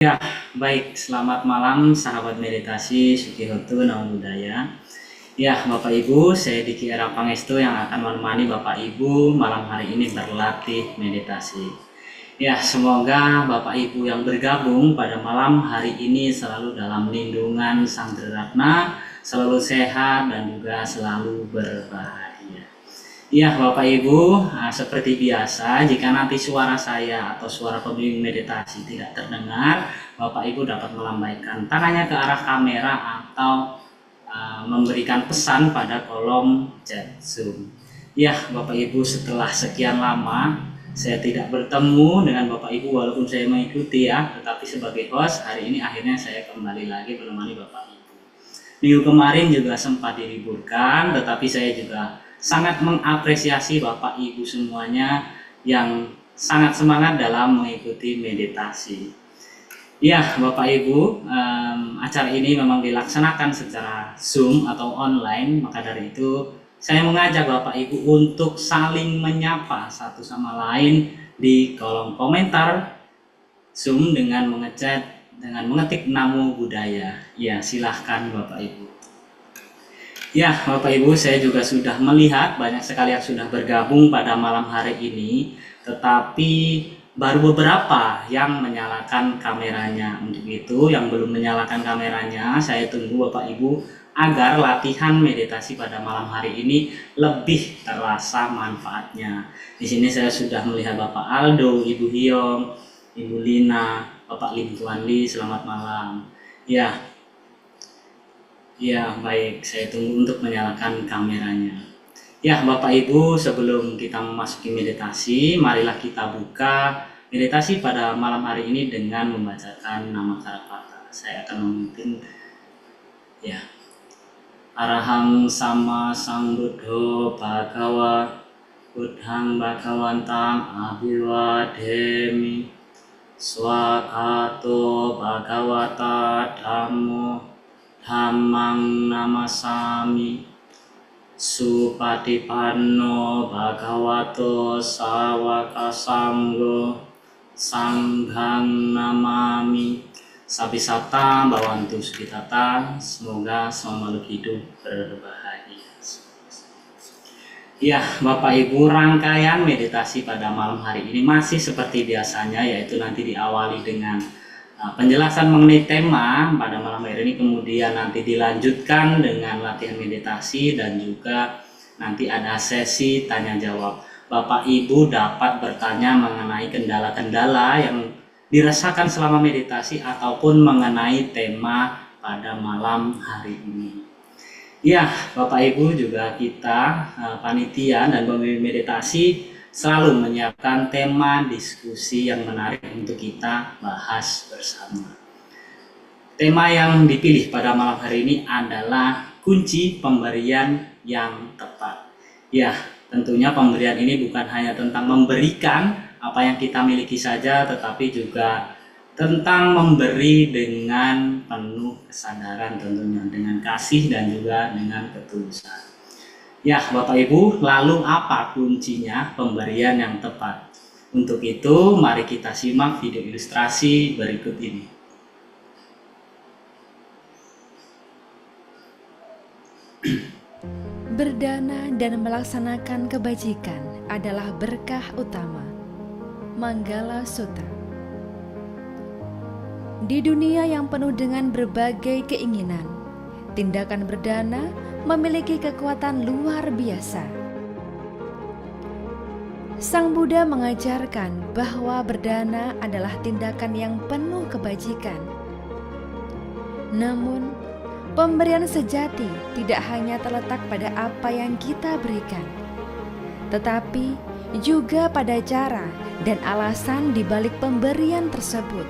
Ya, baik. Selamat malam sahabat meditasi Sukihoto Namo Buddhaya. Ya, Bapak Ibu, saya Diki Era Pangestu yang akan menemani Bapak Ibu malam hari ini berlatih meditasi. Ya, semoga Bapak Ibu yang bergabung pada malam hari ini selalu dalam lindungan Sang Triratna, selalu sehat dan juga selalu berbahagia. Iya Bapak Ibu, seperti biasa jika nanti suara saya atau suara pembimbing meditasi tidak terdengar, Bapak Ibu dapat melambaikan tangannya ke arah kamera atau memberikan pesan pada kolom chat Zoom. Ya Bapak Ibu, setelah sekian lama saya tidak bertemu dengan Bapak Ibu walaupun saya mengikuti ya, tetapi sebagai host hari ini akhirnya saya kembali lagi menemani Bapak Ibu. Minggu kemarin juga sempat diliburkan, tetapi saya juga sangat mengapresiasi Bapak Ibu semuanya yang sangat semangat dalam mengikuti meditasi. Ya Bapak Ibu, acara ini memang dilaksanakan secara Zoom atau online, maka dari itu saya mengajak Bapak Ibu untuk saling menyapa satu sama lain di kolom komentar Zoom dengan mengetik Namo Buddhaya. Ya, silahkan Bapak Ibu. Ya, Bapak Ibu, saya juga sudah melihat banyak sekali yang sudah bergabung pada malam hari ini, tetapi baru beberapa yang menyalakan kameranya. Untuk itu, yang belum menyalakan kameranya, saya tunggu Bapak Ibu agar latihan meditasi pada malam hari ini lebih terasa manfaatnya. Di sini saya sudah melihat Bapak Aldo, Ibu Hiong, Ibu Lina, Bapak Lim Tuan Li, selamat malam. Ya, baik. Saya tunggu untuk menyalakan kameranya. Ya, Bapak Ibu, sebelum kita memasuki meditasi, marilah kita buka meditasi pada malam hari ini dengan membacakan nama Karapata. Saya akan memimpin ya. Arahang sama Sambuddho Bhagawa Buddhang Bhagawantang Abhiwademi Swakato Bhagawata Dhammo Dhammang namasami Supatipanno Bhagavato Sawaka Sanggo Sanghang namami. Sabisata Bawantu Sukitata, semoga semua makhluk hidup berbahagia. Ya Bapak Ibu, rangkaian meditasi pada malam hari ini masih seperti biasanya, yaitu nanti diawali dengan penjelasan mengenai tema pada malam hari ini, kemudian nanti dilanjutkan dengan latihan meditasi dan juga nanti ada sesi tanya jawab. Bapak Ibu dapat bertanya mengenai kendala-kendala yang dirasakan selama meditasi ataupun mengenai tema pada malam hari ini. Ya Bapak Ibu, juga kita panitia dan pembimbing meditasi selalu menyiapkan tema diskusi yang menarik untuk kita bahas bersama. Tema yang dipilih pada malam hari ini adalah kunci pemberian yang tepat. Ya, tentunya pemberian ini bukan hanya tentang memberikan apa yang kita miliki saja, tetapi juga tentang memberi dengan penuh kesadaran, tentunya dengan kasih dan juga dengan ketulusan. Ya Bapak Ibu, lalu apa kuncinya pemberian yang tepat? Untuk itu mari kita simak video ilustrasi berikut ini. Berdana dan melaksanakan kebajikan adalah berkah utama. Manggala Sutta. Di dunia yang penuh dengan berbagai keinginan, tindakan berdana memiliki kekuatan luar biasa. Sang Buddha mengajarkan bahwa berdana adalah tindakan yang penuh kebajikan. Namun, pemberian sejati tidak hanya terletak pada apa yang kita berikan, tetapi juga pada cara dan alasan di balik pemberian tersebut.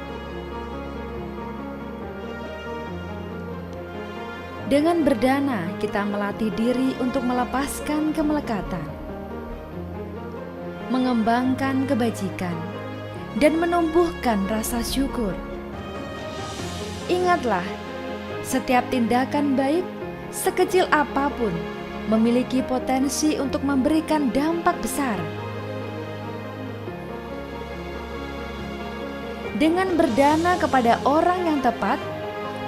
Dengan berdana, kita melatih diri untuk melepaskan kemelekatan, mengembangkan kebajikan, dan menumbuhkan rasa syukur. Ingatlah, setiap tindakan baik, sekecil apapun, memiliki potensi untuk memberikan dampak besar. Dengan berdana kepada orang yang tepat,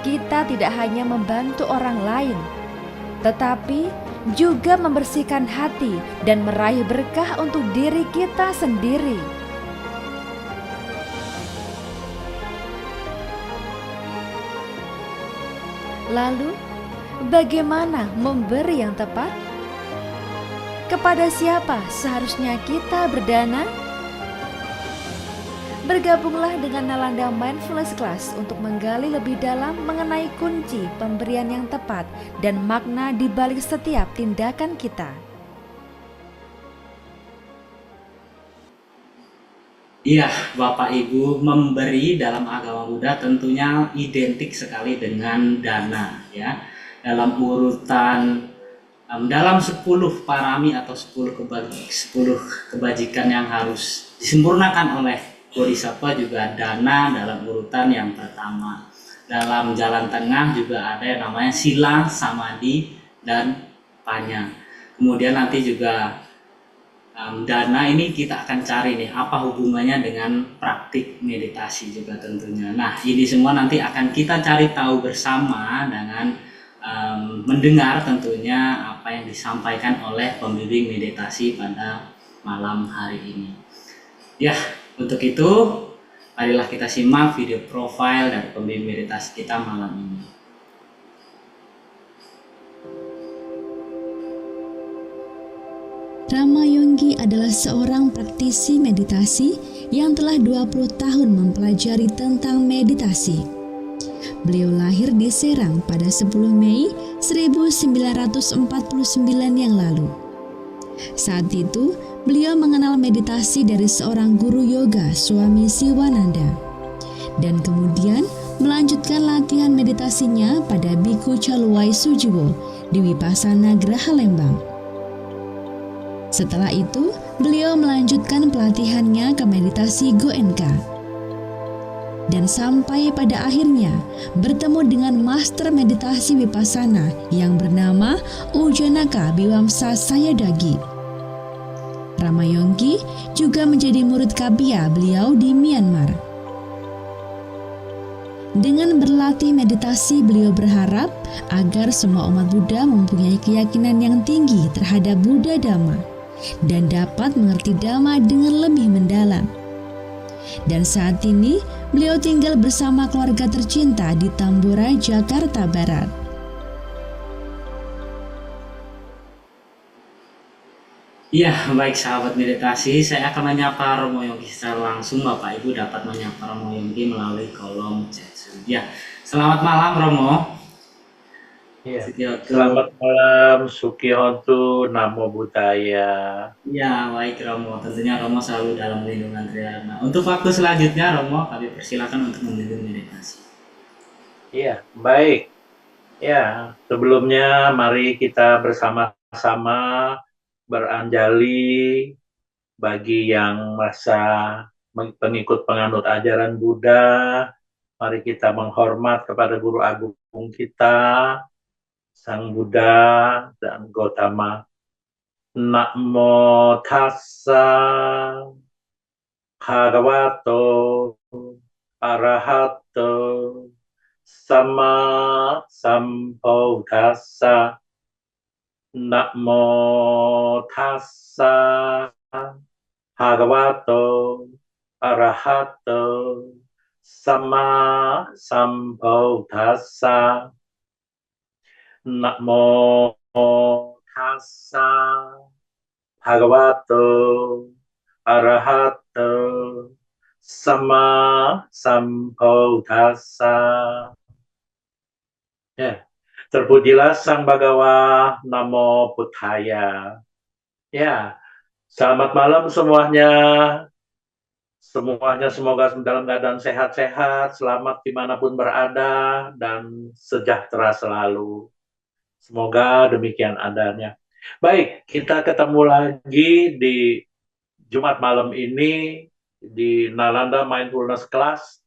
kita tidak hanya membantu orang lain, tetapi juga membersihkan hati dan meraih berkah untuk diri kita sendiri. Lalu, bagaimana memberi yang tepat? Kepada siapa seharusnya kita berdana? Bergabunglah dengan Nalanda Mindfulness Class untuk menggali lebih dalam mengenai kunci pemberian yang tepat dan makna di balik setiap tindakan kita. Iya, Bapak Ibu, memberi dalam agama Buddha tentunya identik sekali dengan dana, ya. Dalam urutan dalam 10 parami atau 10 kebajikan yang harus disempurnakan oleh Bodhisattva juga dana dalam urutan yang pertama. Dalam jalan tengah juga ada yang namanya sila, samadhi, dan panya. Kemudian nanti juga dana ini kita akan cari nih apa hubungannya dengan praktik meditasi juga tentunya. Nah, ini semua nanti akan kita cari tahu bersama dengan mendengar tentunya apa yang disampaikan oleh pembimbing meditasi pada malam hari ini. Ya, untuk itu marilah kita simak video profil dari pembimbing meditasi kita malam ini. Rama Yonggi adalah seorang praktisi meditasi yang telah 20 tahun mempelajari tentang meditasi. Beliau lahir di Serang pada 10 Mei 1949 yang lalu. Saat itu, beliau mengenal meditasi dari seorang guru yoga, Swami Siwananda, dan kemudian melanjutkan latihan meditasinya pada Biku Chaluai Sujiwo di Vipassana Graha Lembang. Setelah itu, beliau melanjutkan pelatihannya ke meditasi Goenka. Dan sampai pada akhirnya bertemu dengan master meditasi Vipassana yang bernama Ujanaka Biwamsa Sayadagi. Rama Yonggi juga menjadi murid Kapia beliau di Myanmar. Dengan berlatih meditasi, beliau berharap agar semua umat Buddha mempunyai keyakinan yang tinggi terhadap Buddha Dhamma dan dapat mengerti Dhamma dengan lebih mendalam. Dan saat ini, beliau tinggal bersama keluarga tercinta di Tambora, Jakarta Barat. Iya, baik sahabat meditasi, saya akan menyapa Romo Yonggi secara langsung. Bapak Ibu dapat menyapa Romo Yonggi melalui kolom chat. Ya, selamat malam Romo. Iya. Sukihontu. Selamat malam, Sukihontu, Namo Buddhaya. Ya, baik Romo. Tentunya Romo selalu dalam lindungan Tridharma. Untuk waktu selanjutnya Romo, kami persilakan untuk membimbing meditasi. Iya, baik. Ya, sebelumnya mari kita bersama-sama beranjali bagi yang merasa pengikut penganut ajaran Buddha. Mari kita menghormat kepada guru agung kita, Sang Buddha dan Gautama. Namo tassa bhagavato arahato sama sambuddhassa. Namo tassa bhagavato arahato sama sambuddhassa. Namo tassa bhagavato arahato sama sambuddhassa. Ya, terpujilah Sang Bhagawa, Namo Buddhaya. Ya, selamat malam semuanya. Semuanya semoga dalam keadaan sehat-sehat, selamat dimanapun berada, dan sejahtera selalu. Semoga demikian adanya. Baik, kita ketemu lagi di Jumat malam ini di Nalanda Mindfulness Class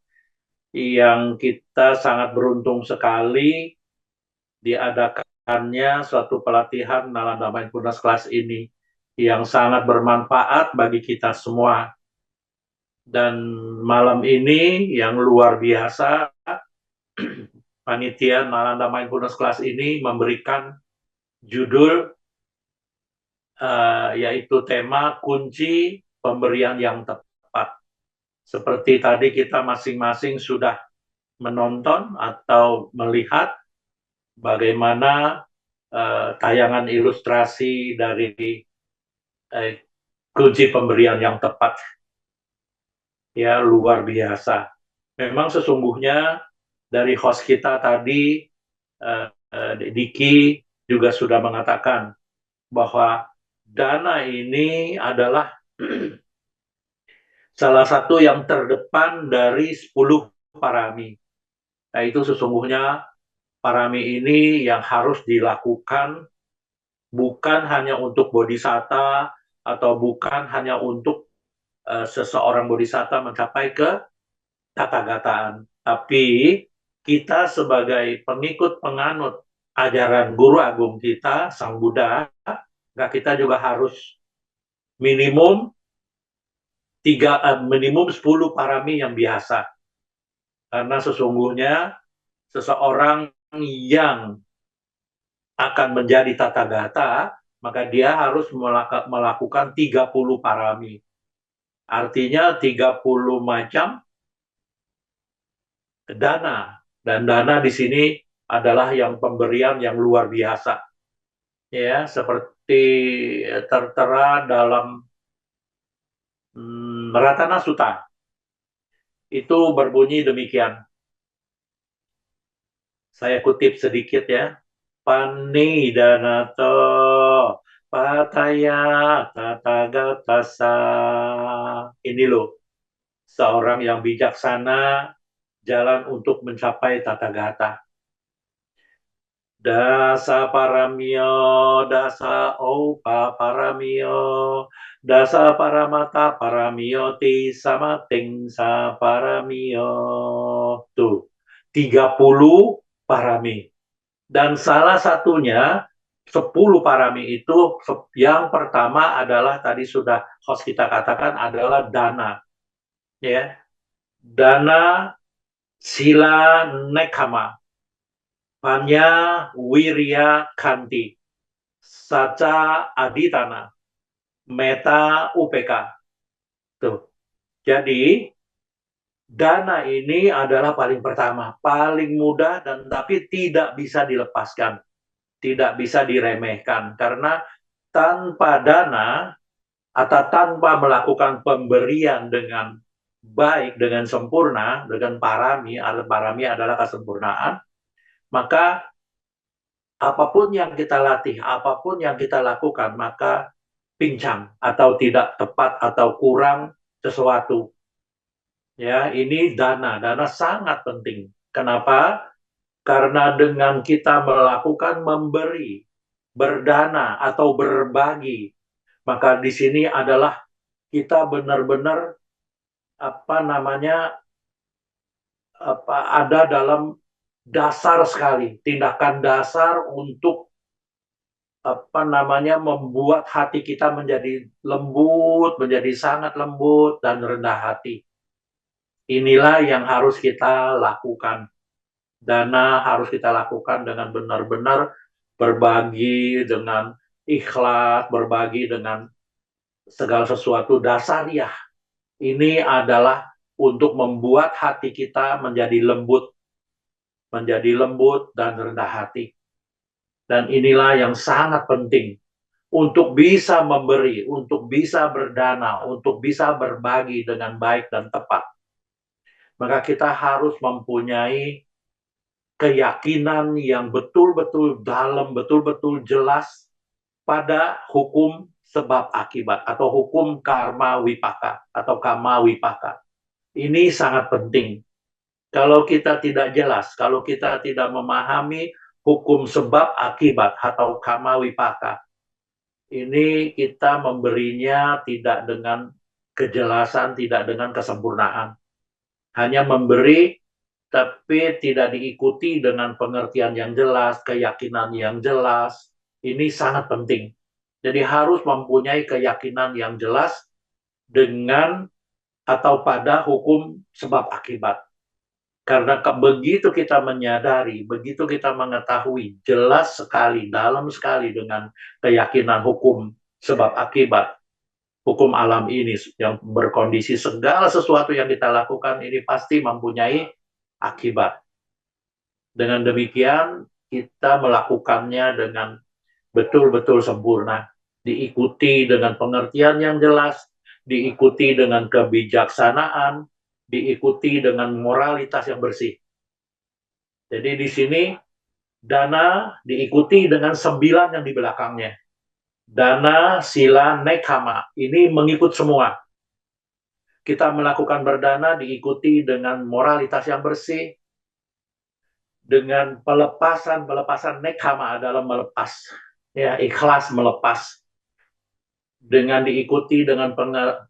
yang kita sangat beruntung sekali diadakannya suatu pelatihan Nalanda Mindfulness Class ini yang sangat bermanfaat bagi kita semua. Dan malam ini yang luar biasa, panitia Nalanda Mindfulness Class ini memberikan judul yaitu tema kunci pemberian yang tepat. Seperti tadi kita masing-masing sudah menonton atau melihat bagaimana tayangan ilustrasi dari kunci pemberian yang tepat. Ya, luar biasa. Memang sesungguhnya dari host kita tadi, Diki juga sudah mengatakan bahwa dana ini adalah salah satu yang terdepan dari 10 parami. Nah, itu sesungguhnya parami ini yang harus dilakukan bukan hanya untuk bodhisatta atau bukan hanya untuk seseorang bodhisatta mencapai ke tathagataan. Tapi kita sebagai pengikut penganut ajaran Guru Agung kita, Sang Buddha, kita juga harus minimum minimum 10 parami yang biasa. Karena sesungguhnya seseorang yang akan menjadi tathagata, maka dia harus melakukan 30 parami. Artinya 30 macam dana. Dan dana di sini adalah yang pemberian yang luar biasa. Ya, seperti tertera dalam Ratana Sutta. Itu berbunyi demikian. Saya kutip sedikit ya. Panidanato pataya tathagatassa. Ini loh, seorang yang bijaksana jalan untuk mencapai tathagata. Dasa paramio, dasa opa paramio, dasa paramata paramio, ti samating sa paramio. Tuh, 30 parami. Dan salah satunya 10 parami itu yang pertama adalah tadi sudah host kita katakan adalah dana. Ya. Dana sila nekama. Panya wirya kanti. Saca aditana. Meta upeka. Tuh. Jadi dana ini adalah paling pertama, paling mudah dan tapi tidak bisa dilepaskan. Tidak bisa diremehkan karena tanpa dana atau tanpa melakukan pemberian dengan baik, dengan sempurna, dengan parami adalah kesempurnaan, maka apapun yang kita latih, apapun yang kita lakukan, maka pincang atau tidak tepat atau kurang sesuatu. Ya, ini dana sangat penting. Kenapa? Karena dengan kita melakukan memberi, berdana atau berbagi, maka di sini adalah kita benar-benar ada dalam dasar sekali, tindakan dasar untuk membuat hati kita menjadi lembut, menjadi sangat lembut dan rendah hati. Inilah yang harus kita lakukan. Dana harus kita lakukan dengan benar-benar berbagi dengan ikhlas, berbagi dengan segala sesuatu dasariah. Ini adalah untuk membuat hati kita menjadi lembut dan rendah hati. Dan inilah yang sangat penting untuk bisa memberi, untuk bisa berdana, untuk bisa berbagi dengan baik dan tepat. Maka kita harus mempunyai keyakinan yang betul-betul dalam, betul-betul jelas pada hukum sebab akibat atau hukum karma wipaka atau kama wipaka. Ini sangat penting. Kalau kita tidak jelas, kalau kita tidak memahami hukum sebab akibat atau kama wipaka, ini kita memberinya tidak dengan kejelasan, tidak dengan kesempurnaan. Hanya memberi tapi tidak diikuti dengan pengertian yang jelas, keyakinan yang jelas. Ini sangat penting. Jadi harus mempunyai keyakinan yang jelas dengan atau pada hukum sebab akibat. Karena begitu kita menyadari, begitu kita mengetahui jelas sekali, dalam sekali dengan keyakinan hukum sebab akibat, hukum alam ini yang berkondisi segala sesuatu yang kita lakukan ini pasti mempunyai akibat. Dengan demikian, kita melakukannya dengan betul-betul sempurna, diikuti dengan pengertian yang jelas, diikuti dengan kebijaksanaan, diikuti dengan moralitas yang bersih. Jadi di sini dana diikuti dengan 9 yang di belakangnya. Dana, sila, nekama, ini mengikut semua. Kita melakukan berdana diikuti dengan moralitas yang bersih, dengan pelepasan nekama adalah melepas, ya, ikhlas melepas, dengan diikuti dengan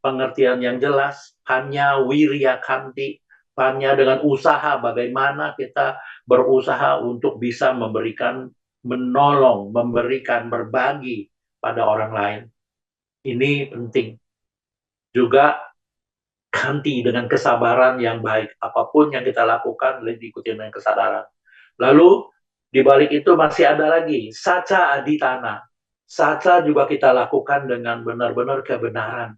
pengertian yang jelas, hanya wirya kanti, hanya dengan usaha bagaimana kita berusaha untuk bisa memberikan, menolong, memberikan, berbagi pada orang lain. Ini penting. Juga kanti dengan kesabaran yang baik, apapun yang kita lakukan diikuti dengan kesadaran. Lalu di balik itu masih ada lagi saca aditana. Saca juga kita lakukan dengan benar-benar kebenaran.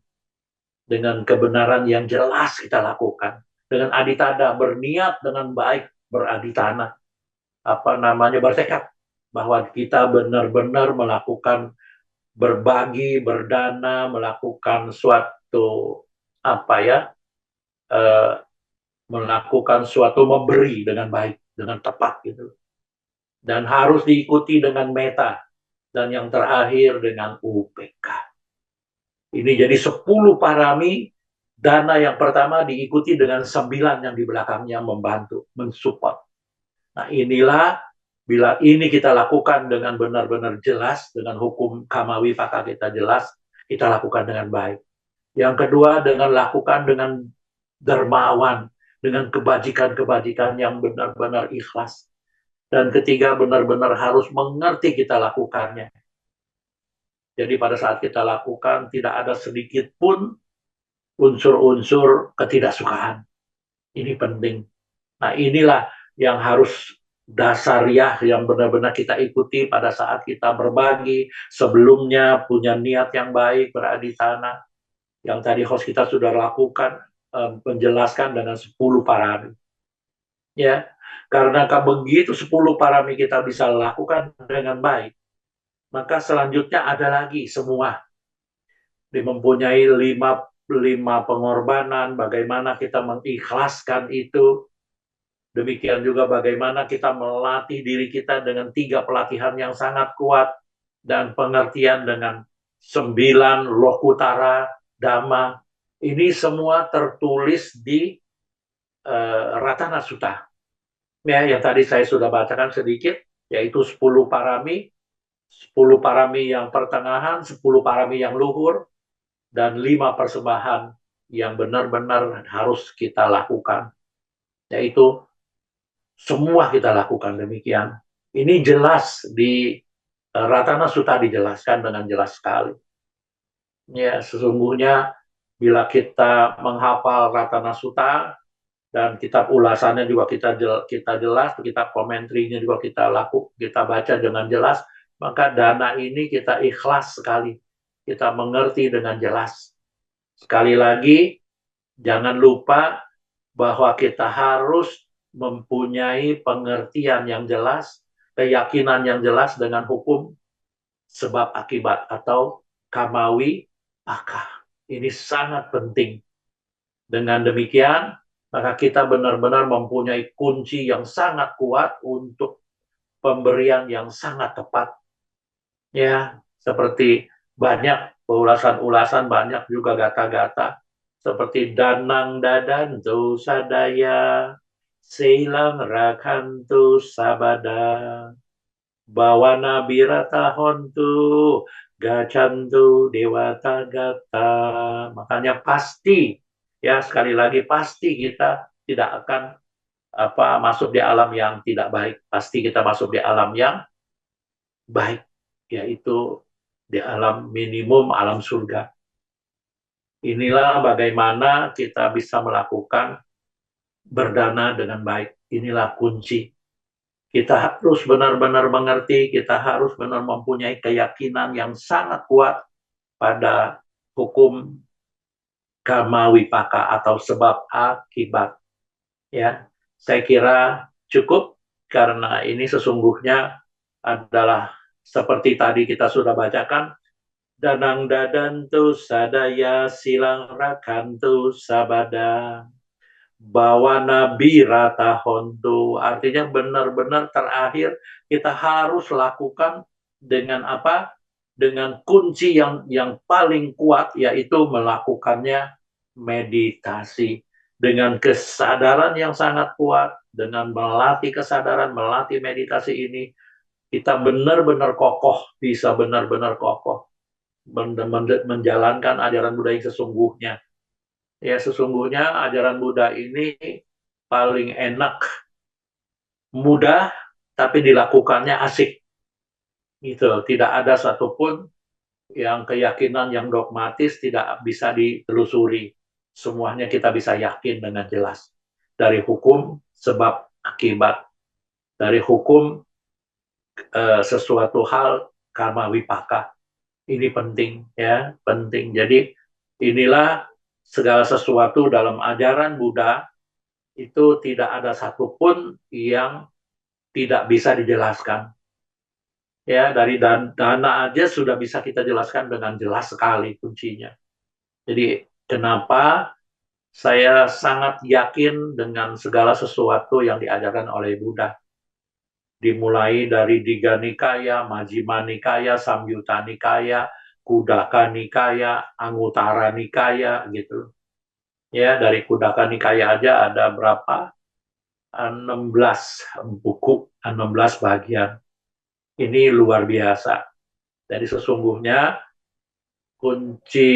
Dengan kebenaran yang jelas kita lakukan. Dengan aditana, berniat dengan baik, beraditana. Bertekad bahwa kita benar-benar melakukan berbagi, berdana, melakukan suatu melakukan suatu memberi dengan baik, dengan tepat gitu. Dan harus diikuti dengan meta. Dan yang terakhir dengan UPK. Ini jadi 10 parami. Dana yang pertama diikuti dengan 9 yang di belakangnya membantu, mensupport. Nah inilah, bila ini kita lakukan dengan benar-benar jelas, dengan hukum kamawi paka kita jelas, kita lakukan dengan baik. Yang kedua, dengan lakukan dengan dermawan, dengan kebajikan-kebajikan yang benar-benar ikhlas. Dan ketiga, benar-benar harus mengerti kita lakukannya. Jadi pada saat kita lakukan, tidak ada sedikit pun unsur-unsur ketidaksukaan. Ini penting. Nah inilah yang harus dasariah yang benar-benar kita ikuti pada saat kita berbagi. Sebelumnya punya niat yang baik, beraditana. Yang tadi host kita sudah lakukan, menjelaskan dengan 10 parami. Ya, karena begitu 10 parami kita bisa lakukan dengan baik, maka selanjutnya ada lagi semua. Mempunyai 5 pengorbanan, bagaimana kita mengikhlaskan itu. Demikian juga bagaimana kita melatih diri kita dengan 3 pelatihan yang sangat kuat, dan pengertian dengan 9 lokutara, dhamma. Ini semua tertulis di Ratana Sutta. Ya, yang tadi saya sudah bacakan sedikit, yaitu 10 parami, 10 parami yang pertengahan, 10 parami yang luhur, dan 5 persembahan yang benar-benar harus kita lakukan. Yaitu semua kita lakukan demikian. Ini jelas di Ratana Sutta dijelaskan dengan jelas sekali. Ya, sesungguhnya bila kita menghafal Ratana Sutta, dan kitab ulasannya juga kita jelas, kitab komentrinya juga kita baca dengan jelas, maka dana ini kita ikhlas sekali, kita mengerti dengan jelas. Sekali lagi, jangan lupa bahwa kita harus mempunyai pengertian yang jelas, keyakinan yang jelas dengan hukum sebab akibat atau kamawi paka. Ini sangat penting. Dengan demikian, maka kita benar-benar mempunyai kunci yang sangat kuat untuk pemberian yang sangat tepat. Ya, seperti banyak ulasan-ulasan, banyak juga gata-gata, seperti danang dadantu sadaya, seilang rakantu sabada, bawana birata hontu, gacantu dewata gata. Makanya pasti, ya sekali lagi, pasti kita tidak akan masuk di alam yang tidak baik. Pasti kita masuk di alam yang baik, yaitu di alam minimum, alam surga. Inilah bagaimana kita bisa melakukan berdana dengan baik. Inilah kunci. Kita harus benar-benar mengerti, kita harus benar mempunyai keyakinan yang sangat kuat pada hukum karma wipaka atau sebab akibat. Ya, saya kira cukup karena ini sesungguhnya adalah seperti tadi kita sudah bacakan, danang dadantu sadaya silang rakantu sabada bawana birata hontu. Artinya benar-benar terakhir kita harus lakukan dengan apa? Dengan kunci yang paling kuat, yaitu melakukannya meditasi dengan kesadaran yang sangat kuat. Dengan melatih kesadaran, melatih meditasi ini, kita benar-benar kokoh, bisa benar-benar kokoh menjalankan ajaran Buddha yang sesungguhnya. Ya, sesungguhnya ajaran Buddha ini paling enak, mudah, tapi dilakukannya asik. Gitu. Tidak ada satupun yang keyakinan yang dogmatis tidak bisa ditelusuri. Semuanya kita bisa yakin dengan jelas. Dari hukum, sebab, akibat. Dari hukum, sesuatu hal, karma wipaka. Ini penting, ya, penting. Jadi, inilah segala sesuatu dalam ajaran Buddha itu tidak ada satupun yang tidak bisa dijelaskan. Ya, dari dana aja sudah bisa kita jelaskan dengan jelas sekali kuncinya. Jadi, kenapa saya sangat yakin dengan segala sesuatu yang diajarkan oleh Buddha. Dimulai dari Digha Nikaya, Majjhima Nikaya, Samyutta Nikaya, Khuddaka Nikaya, Anguttara Nikaya, gitu. Ya, dari Khuddaka Nikaya aja ada berapa? 16 buku, 16 bagian. Ini luar biasa. Jadi sesungguhnya kunci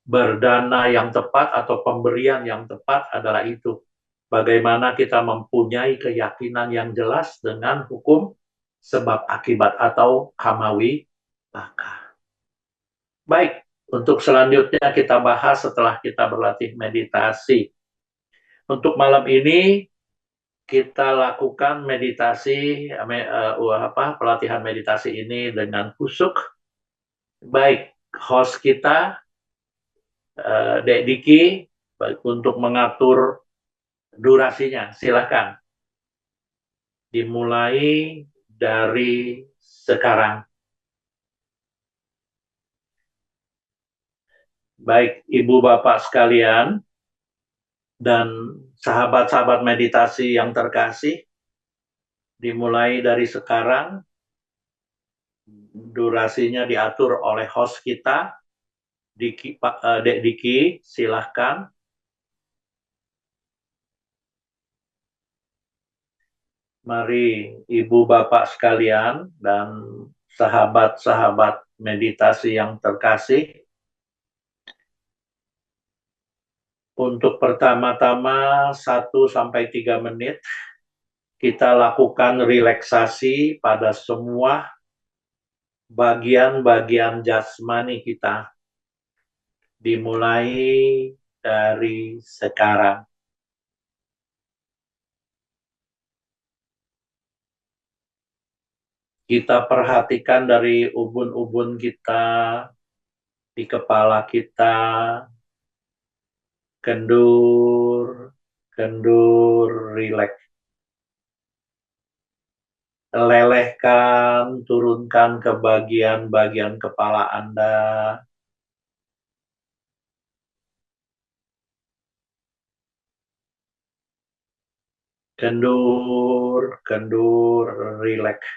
berdana yang tepat atau pemberian yang tepat adalah itu. Bagaimana kita mempunyai keyakinan yang jelas dengan hukum sebab akibat atau kamawi maka. Baik, untuk selanjutnya kita bahas setelah kita berlatih meditasi. Untuk malam ini kita lakukan meditasi pelatihan meditasi ini dengan kusuk. Baik, host kita Dek Diki untuk mengatur durasinya. Silakan dimulai dari sekarang. Baik, Ibu Bapak sekalian dan sahabat-sahabat meditasi yang terkasih, dimulai dari sekarang. Durasinya diatur oleh host kita, Dek Diki, silahkan. Mari Ibu Bapak sekalian dan sahabat-sahabat meditasi yang terkasih, untuk pertama-tama 1-3 menit kita lakukan relaksasi pada semua bagian-bagian jasmani kita. Dimulai dari sekarang. Kita perhatikan dari ubun-ubun kita, di kepala kita, kendur, rileks. Lelehkan, turunkan ke bagian-bagian kepala Anda. Kendur, rileks.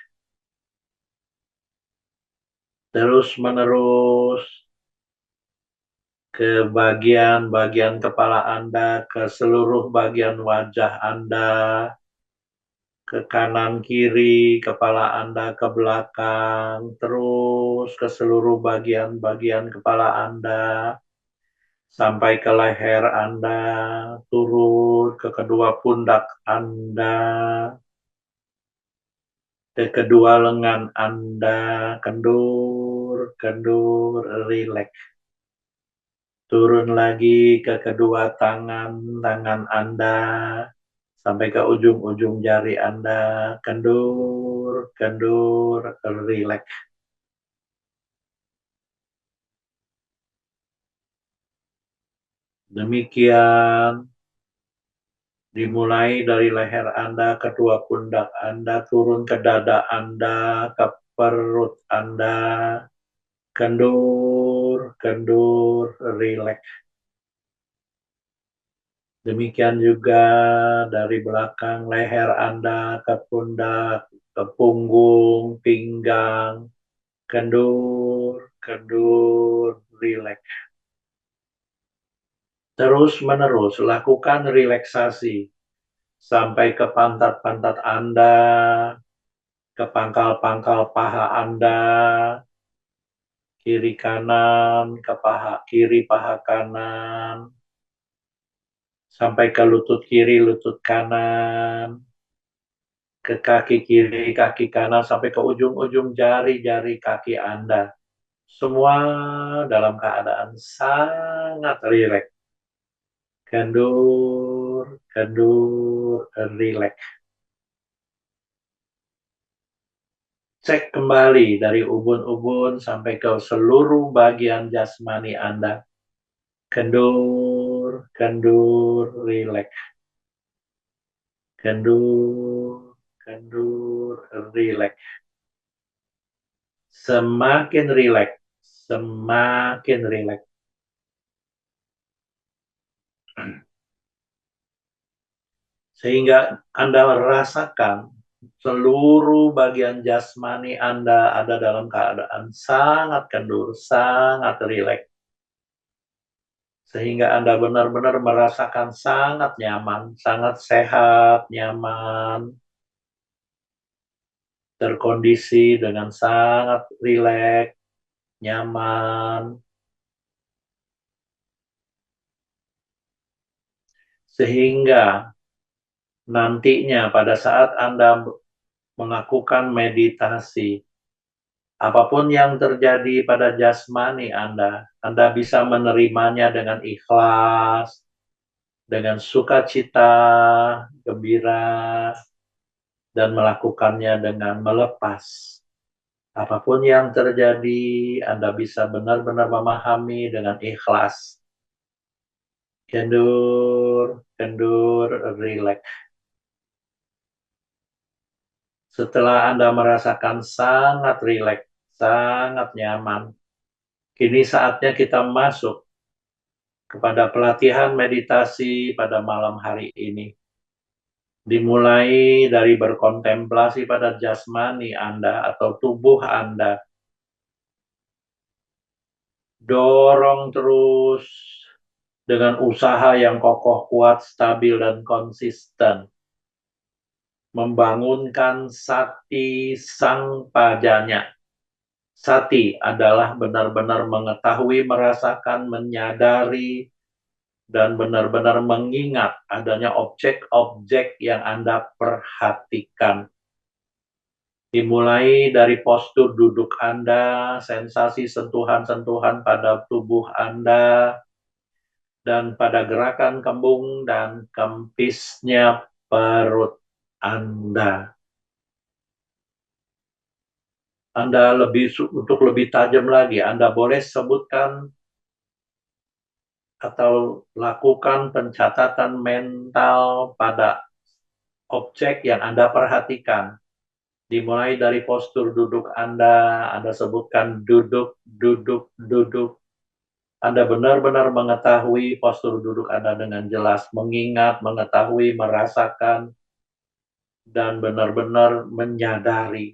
Terus menerus ke bagian-bagian kepala Anda, ke seluruh bagian wajah Anda, ke kanan kiri kepala Anda, ke belakang, terus ke seluruh bagian-bagian kepala Anda, sampai ke leher Anda, turun ke kedua pundak Anda, ke kedua lengan Anda, kendur, rileks. Turun lagi ke kedua tangan Anda, sampai ke ujung-ujung jari Anda. Kendur, kendur, rileks. Demikian, dimulai dari leher Anda, kedua pundak Anda, turun ke dada Anda, ke perut Anda. Kendur, kendur, rileks. Demikian juga dari belakang leher Anda ke pundak, ke punggung, pinggang. Kendur, kendur, rileks. Terus-menerus lakukan relaksasi sampai ke pantat-pantat Anda, ke pangkal-pangkal paha Anda, kiri kanan, ke paha kiri, paha kanan, sampai ke lutut kiri, lutut kanan, ke kaki kiri, kaki kanan, sampai ke ujung-ujung jari-jari kaki Anda. Semua dalam keadaan sangat rileks. Kendur, kendur, rileks. Cek kembali dari ubun-ubun sampai ke seluruh bagian jasmani Anda. Kendur, kendur, rileks. Kendur, kendur, rileks. Semakin rileks, semakin rileks. Sehingga Anda merasakan seluruh bagian jasmani Anda ada dalam keadaan sangat kendur, sangat rileks. Sehingga Anda benar-benar merasakan sangat nyaman, sangat sehat, nyaman, terkondisi dengan sangat rileks, nyaman. Sehingga nantinya pada saat Anda melakukan meditasi, apapun yang terjadi pada jasmani Anda bisa menerimanya dengan ikhlas, dengan sukacita, gembira, dan melakukannya dengan melepas. Apapun yang terjadi, Anda bisa benar-benar memahami dengan ikhlas. Kendur, kendur, rileks. Setelah Anda merasakan sangat rileks, sangat nyaman, kini saatnya kita masuk kepada pelatihan meditasi pada malam hari ini. Dimulai dari berkontemplasi pada jasmani Anda atau tubuh Anda. Dorong terus dengan usaha yang kokoh, kuat, stabil, dan konsisten. Membangunkan sati sang pajanya. Sati adalah benar-benar mengetahui, merasakan, menyadari, dan benar-benar mengingat adanya objek-objek yang Anda perhatikan. Dimulai dari postur duduk Anda, sensasi sentuhan-sentuhan pada tubuh Anda, dan pada gerakan kembung dan kempisnya perut Anda. Untuk lebih tajam lagi, Anda boleh sebutkan atau lakukan pencatatan mental pada objek yang Anda perhatikan. Dimulai dari postur duduk Anda sebutkan duduk, duduk, duduk. Anda benar-benar mengetahui postur duduk Anda dengan jelas, mengingat, mengetahui, merasakan, dan benar-benar menyadari.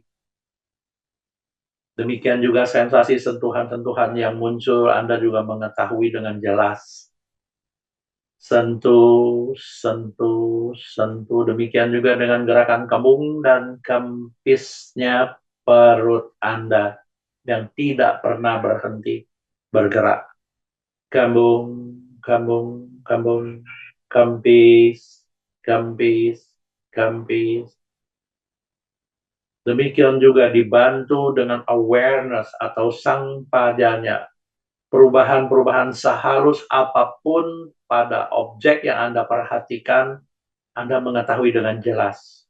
Demikian juga sensasi sentuhan-sentuhan yang muncul, Anda juga mengetahui dengan jelas. Sentuh, sentuh, sentuh. Demikian juga dengan gerakan kembung dan kempisnya perut Anda yang tidak pernah berhenti bergerak. Kembung, kembung, kembung, kempis, kempis, kempis. Demikian juga dibantu dengan awareness atau sang pajanya, perubahan-perubahan sehalus apapun pada objek yang Anda perhatikan, Anda mengetahui dengan jelas.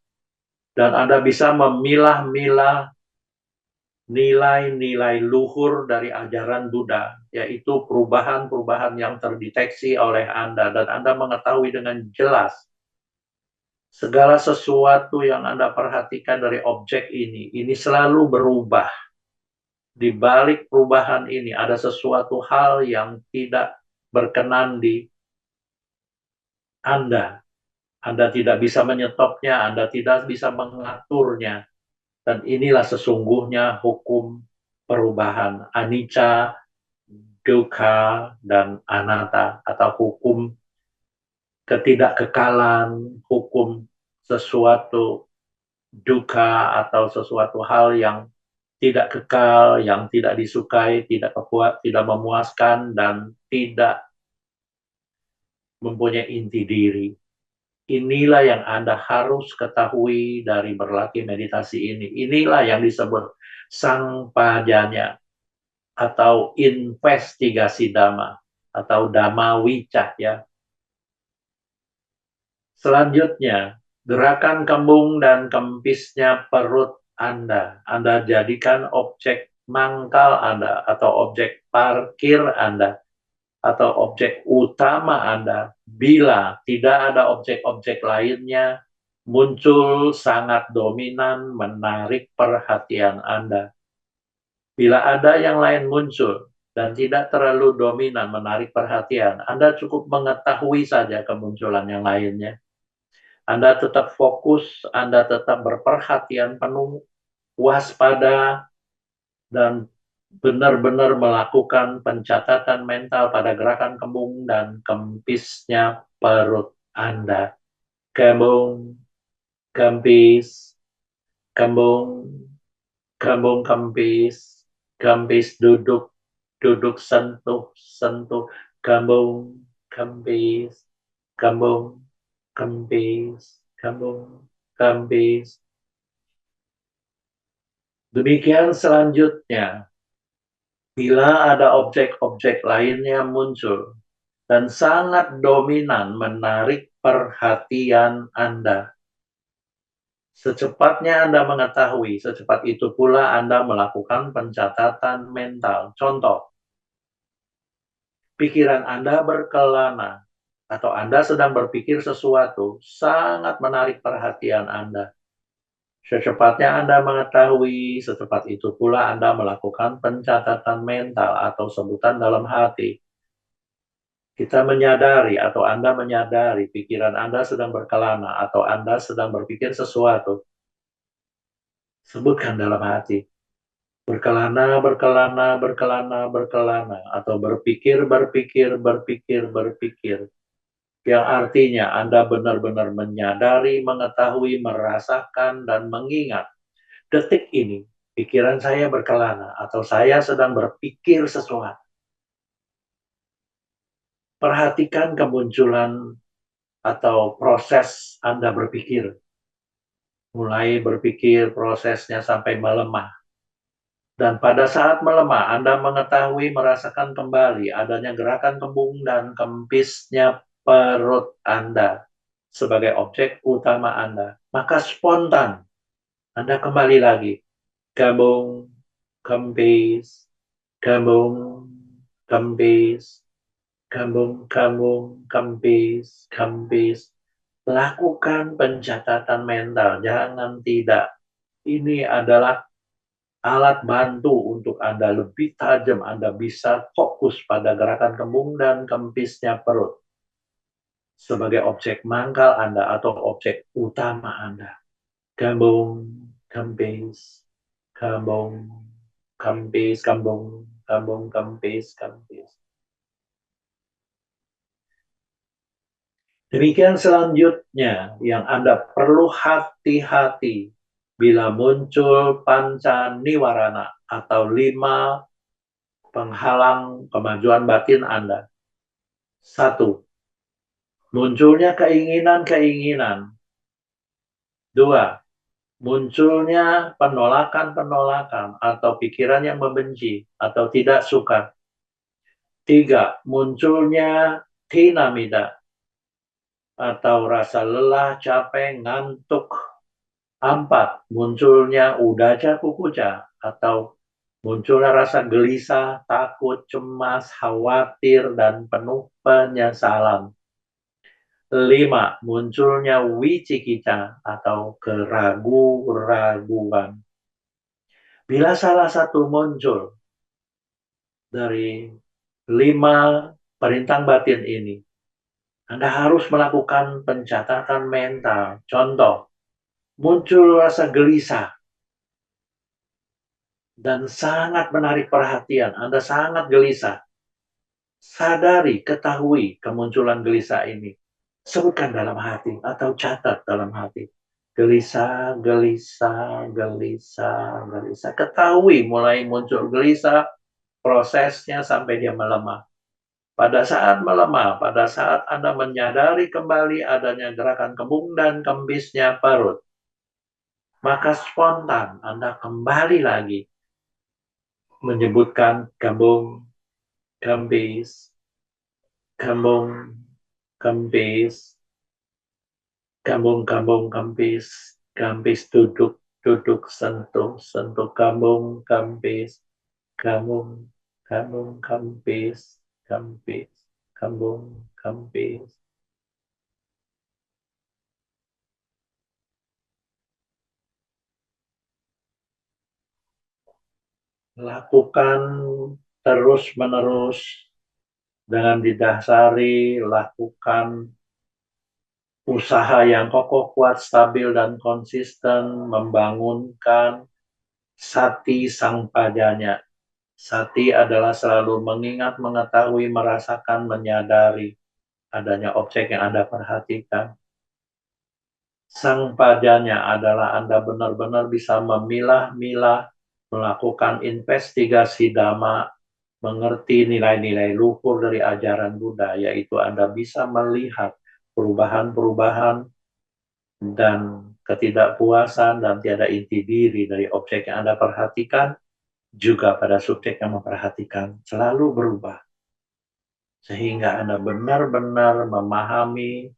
Dan Anda bisa memilah-milah nilai-nilai luhur dari ajaran Buddha, yaitu perubahan-perubahan yang terdeteksi oleh Anda, dan Anda mengetahui dengan jelas segala sesuatu yang Anda perhatikan dari objek ini selalu berubah. Di balik perubahan ini ada sesuatu hal yang tidak berkenan di Anda. Anda tidak bisa menyetopnya, Anda tidak bisa mengaturnya. Dan inilah sesungguhnya hukum perubahan, anicca, dukkha, dan anatta, atau hukum ketidakkekalan, hukum sesuatu dukkha atau sesuatu hal yang tidak kekal, yang tidak disukai, tidak memuaskan, dan tidak mempunyai inti diri. Inilah yang Anda harus ketahui dari berlatih meditasi ini. Inilah yang disebut sang pajanya atau investigasi dhamma atau dhamma wicca ya. Selanjutnya, gerakan kembung dan kempisnya perut Anda. Anda jadikan objek mangkal Anda atau objek parkir Anda atau objek utama Anda bila tidak ada objek-objek lainnya muncul sangat dominan menarik perhatian Anda. Bila ada yang lain muncul dan tidak terlalu dominan menarik perhatian, Anda cukup mengetahui saja kemunculan yang lainnya. Anda tetap fokus, Anda tetap berperhatian penuh, waspada, dan benar-benar melakukan pencatatan mental pada gerakan kembung dan kempisnya perut Anda. Kembung, kempis, kembung, kembung kempis, kempis duduk, duduk sentuh, sentuh, kembung, kempis, kembung, kempis, kembung, kempis. Demikian selanjutnya. Bila ada objek-objek lainnya muncul dan sangat dominan menarik perhatian Anda, secepatnya Anda mengetahui, secepat itu pula Anda melakukan pencatatan mental. Contoh, pikiran Anda berkelana atau Anda sedang berpikir sesuatu sangat menarik perhatian Anda. Secepatnya Anda mengetahui, secepat itu pula Anda melakukan pencatatan mental atau sebutan dalam hati. Kita menyadari atau Anda menyadari pikiran Anda sedang berkelana atau Anda sedang berpikir sesuatu. Sebutkan dalam hati. Berkelana, berkelana, berkelana, berkelana. Atau berpikir, berpikir, berpikir, berpikir. Yang artinya Anda benar-benar menyadari, mengetahui, merasakan, dan mengingat. Detik ini, pikiran saya berkelana atau saya sedang berpikir sesuatu. Perhatikan kemunculan atau proses Anda berpikir. Mulai berpikir prosesnya sampai melemah. Dan pada saat melemah, Anda mengetahui, merasakan kembali adanya gerakan kembung dan kempisnya perut Anda sebagai objek utama Anda. Maka spontan, Anda kembali lagi. Kembung, kempis, kembung, kempis, kembung, kembung, kempis, kempis. Lakukan pencatatan mental, jangan tidak. Ini adalah alat bantu untuk Anda lebih tajam, Anda bisa fokus pada gerakan kembung dan kempisnya perut sebagai objek mangkal Anda atau objek utama Anda. Kembung, kempis, kembung, kempis, kembung, kembung, kempis, kempis. Demikian selanjutnya yang Anda perlu hati-hati bila muncul panca niwarana atau 5 penghalang kemajuan batin Anda. 1. Munculnya keinginan-keinginan. 2. Munculnya penolakan-penolakan atau pikiran yang membenci atau tidak suka. 3. Munculnya tinamida atau rasa lelah, capek, ngantuk. 4. Munculnya udaca kukuca atau munculnya rasa gelisah, takut, cemas, khawatir, dan penuh penyesalan. 5. Munculnya wicikica atau keraguan-raguan. Bila salah satu muncul dari 5 perintah batin ini, Anda harus melakukan pencatatan mental. Contoh, muncul rasa gelisah dan sangat menarik perhatian. Anda sangat gelisah. Sadari, ketahui kemunculan gelisah ini. Sebutkan dalam hati atau catat dalam hati. Gelisah, gelisah, gelisah, gelisah. Ketahui mulai muncul gelisah, prosesnya sampai dia melemah. Pada saat melemah, pada saat Anda menyadari kembali adanya gerakan kembung dan kembisnya perut, maka spontan Anda kembali lagi menyebutkan kembung, kembis, kembung, kembis, kambung, kambung, kempis, kempis, duduk, duduk, sentuh, sentuh, kambung, kempis, kambung, kambung, kempis, kempis, kambung, kempis. Lakukan terus-menerus dengan didasari, lakukan usaha yang kokoh, kuat, stabil, dan konsisten, membangunkan sati sang pajanya. Sati adalah selalu mengingat, mengetahui, merasakan, menyadari adanya objek yang Anda perhatikan. Sang pajanya adalah Anda benar-benar bisa memilah-milah, melakukan investigasi dhamma, mengerti nilai-nilai luhur dari ajaran Buddha, yaitu Anda bisa melihat perubahan-perubahan dan ketidakpuasan dan tiada inti diri dari objek yang Anda perhatikan, juga pada subjek yang memperhatikan selalu berubah. Sehingga Anda benar-benar memahami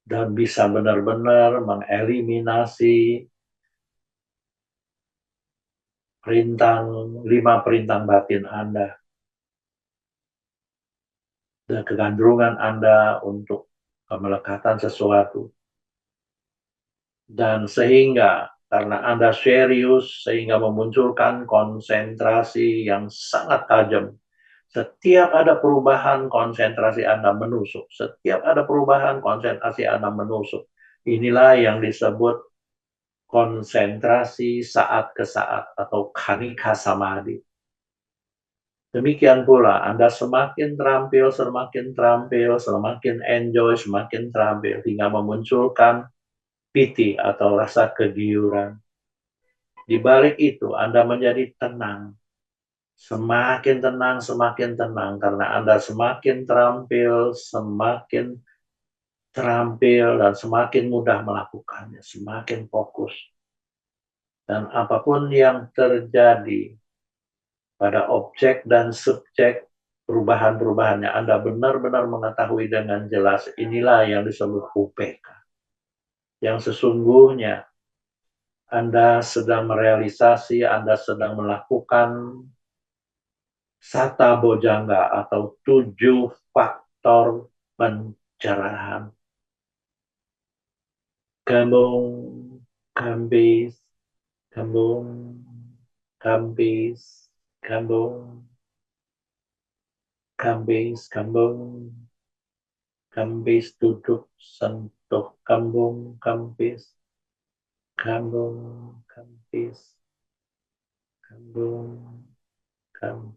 dan bisa benar-benar mengeliminasi 5 perintah batin Anda. Dan kegandrungan Anda untuk kemelekatan sesuatu. Dan sehingga karena Anda serius, sehingga memunculkan konsentrasi yang sangat tajam. Setiap ada perubahan, konsentrasi Anda menusuk. Setiap ada perubahan, konsentrasi Anda menusuk. Inilah yang disebut konsentrasi saat ke saat atau khanika samadhi. Demikian pula, Anda semakin terampil, semakin enjoy, semakin terampil, hingga memunculkan piti atau rasa kegiuran. Di balik itu, Anda menjadi tenang. Semakin tenang, karena Anda semakin terampil, dan semakin mudah melakukannya, semakin fokus. Dan apapun yang terjadi pada objek dan subjek, perubahan-perubahannya Anda benar-benar mengetahui dengan jelas. Inilah yang disebut UPK. Yang sesungguhnya Anda sedang merealisasi, Anda sedang melakukan Sata Bojangga atau 7 faktor pencerahan. Kembung, kambis, kembung, kambis, kembung, kambis, kembung, kambis, duduk, sentuh, kembung, kambis, kembung, kambis, kembung, kambis.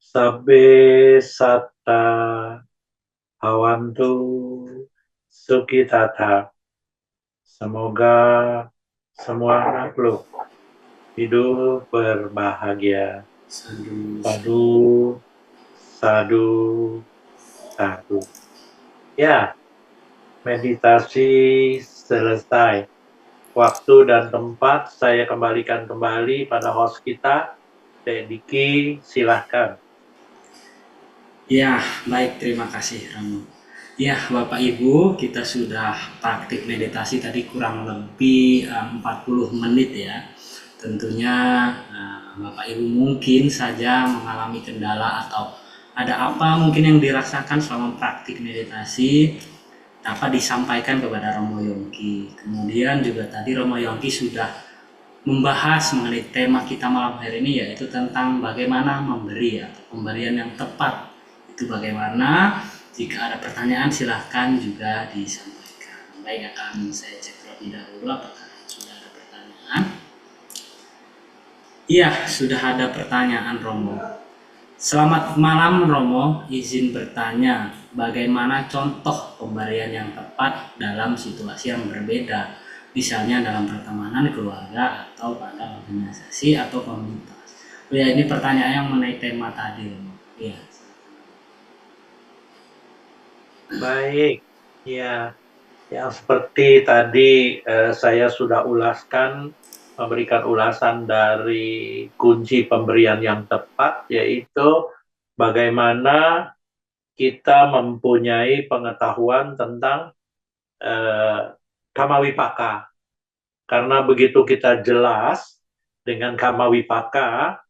Sabbe satta hawantu sukitata. Semoga semua makhluk hidup berbahagia. Sadu. Sadu, sadu, sadu. Ya, meditasi selesai. Waktu dan tempat saya kembalikan kembali pada host kita, Dek Diki, silahkan. Ya, baik, terima kasih Romo. Ya, Bapak Ibu, kita sudah praktik meditasi tadi kurang lebih 40 menit ya. Tentunya Bapak Ibu mungkin saja mengalami kendala atau ada apa mungkin yang dirasakan selama praktik meditasi dapat disampaikan kepada Romo Yongki. Kemudian juga tadi Romo Yongki sudah membahas mengenai tema kita malam hari ini, yaitu tentang bagaimana memberi atau pemberian yang tepat. Itu bagaimana. Jika ada pertanyaan silahkan juga disampaikan. Baik, akan saya cek terlebih dahulu apakah sudah ada pertanyaan. Iya, sudah ada pertanyaan Romo. Selamat malam Romo, izin bertanya, bagaimana contoh pemberian yang tepat dalam situasi yang berbeda, misalnya dalam pertemanan, keluarga, atau pada organisasi atau komunitas. Oh ya, ini pertanyaan yang mengenai tema tadi Romo. Iya. Baik, ya, yang seperti tadi saya sudah ulaskan, memberikan ulasan dari kunci pemberian yang tepat, yaitu bagaimana kita mempunyai pengetahuan tentang Kamawipaka. Karena begitu kita jelas dengan Kamawipaka,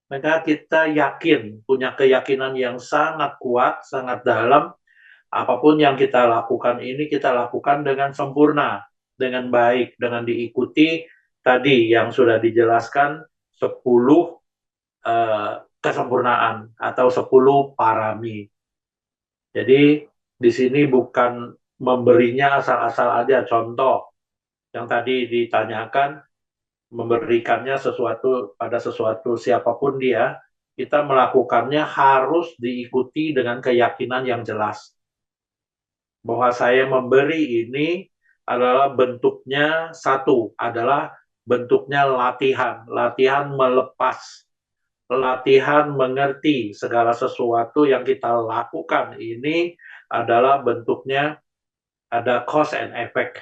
maka kita yakin, punya keyakinan yang sangat kuat, sangat dalam, apapun yang kita lakukan ini, kita lakukan dengan sempurna, dengan baik, dengan diikuti tadi yang sudah dijelaskan 10 kesempurnaan atau 10 parami. Jadi di sini bukan memberinya asal-asal aja. Contoh yang tadi ditanyakan, memberikannya sesuatu pada sesuatu siapapun dia, kita melakukannya harus diikuti dengan keyakinan yang jelas. Bahwa saya memberi ini adalah bentuknya satu, adalah bentuknya latihan. Latihan melepas, latihan mengerti segala sesuatu yang kita lakukan ini adalah bentuknya ada cause and effect.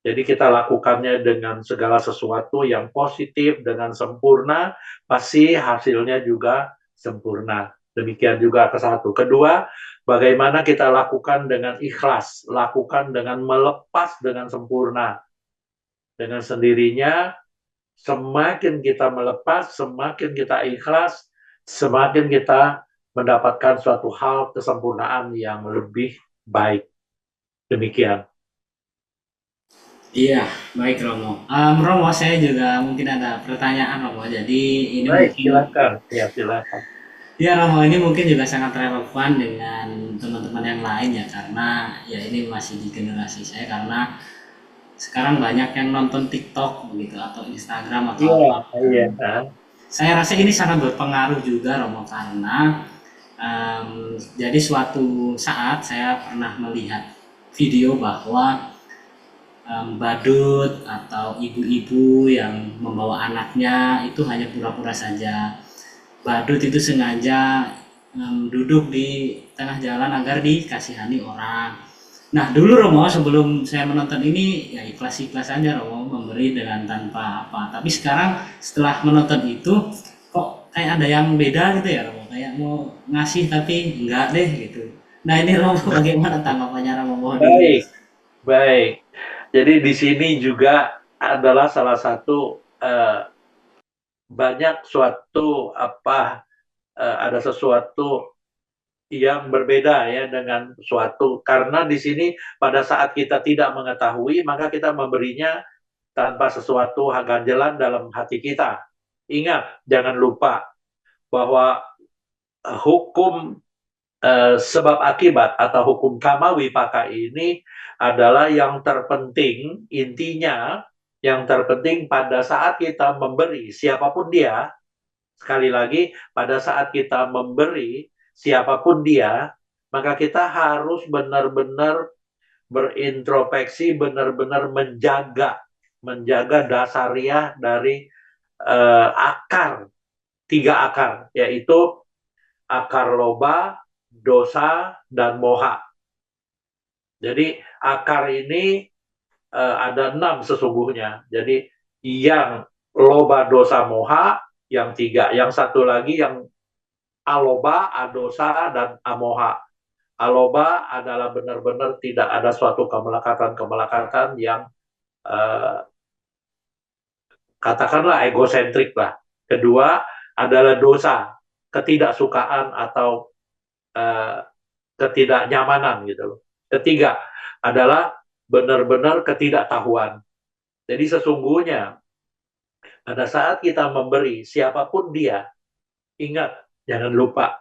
Jadi kita lakukannya dengan segala sesuatu yang positif, dengan sempurna, pasti hasilnya juga sempurna. Demikian juga ke satu. Kedua, bagaimana kita lakukan dengan ikhlas, lakukan dengan melepas dengan sempurna. Dengan sendirinya, semakin kita melepas, semakin kita ikhlas, semakin kita mendapatkan suatu hal kesempurnaan yang lebih baik. Demikian. Iya, baik Romo. Romo, saya juga mungkin ada pertanyaan Romo. Jadi ini Baik, mungkin silakan. Ya, silakan. ya Romo, ini mungkin juga sangat relevan dengan teman-teman yang lain ya, karena ya ini masih di generasi saya, karena sekarang banyak yang nonton TikTok begitu atau Instagram atau Iya, apa. iya. Saya rasa ini sangat berpengaruh juga Romo, karena jadi suatu saat saya pernah melihat video bahwa badut atau ibu-ibu yang membawa anaknya itu hanya pura-pura saja. Badut itu sengaja duduk di tengah jalan agar dikasihani orang. Nah dulu Romo sebelum saya menonton ini ya ikhlas-ikhlas saja Romo memberi dengan tanpa apa. Tapi sekarang setelah menonton itu kok kayak ada yang beda gitu ya Romo. Kayak mau ngasih tapi enggak deh gitu. Nah ini Romo bagaimana tanggapannya Romo? Mohon Baik, dijelaskan. baik. Jadi di sini juga adalah salah satu banyak suatu ada sesuatu yang berbeda ya dengan suatu, karena di sini pada saat kita tidak mengetahui maka kita memberinya tanpa sesuatu ganjalan dalam hati kita. Ingat, jangan lupa bahwa hukum sebab akibat atau hukum Kamawipaka ini adalah yang terpenting, intinya yang terpenting pada saat kita memberi siapapun dia, Sekali lagi, pada saat kita memberi, siapapun dia, maka kita harus benar-benar berintrospeksi, benar-benar menjaga dasariah dari akar, 3 akar, yaitu akar loba, dosa, dan moha. Jadi akar ini ada 6 sesungguhnya. Jadi yang loba, dosa, moha, yang 3. Yang satu lagi yang aloba, adosa, dan amoha. Aloba adalah benar-benar tidak ada suatu kemelekatan-kemelekatan yang eh, katakanlah egosentrik lah. Kedua adalah dosa, ketidaksukaan atau eh, ketidaknyamanan gitu. Ketiga adalah benar-benar ketidaktahuan. Jadi sesungguhnya pada saat kita memberi siapapun dia, ingat, jangan lupa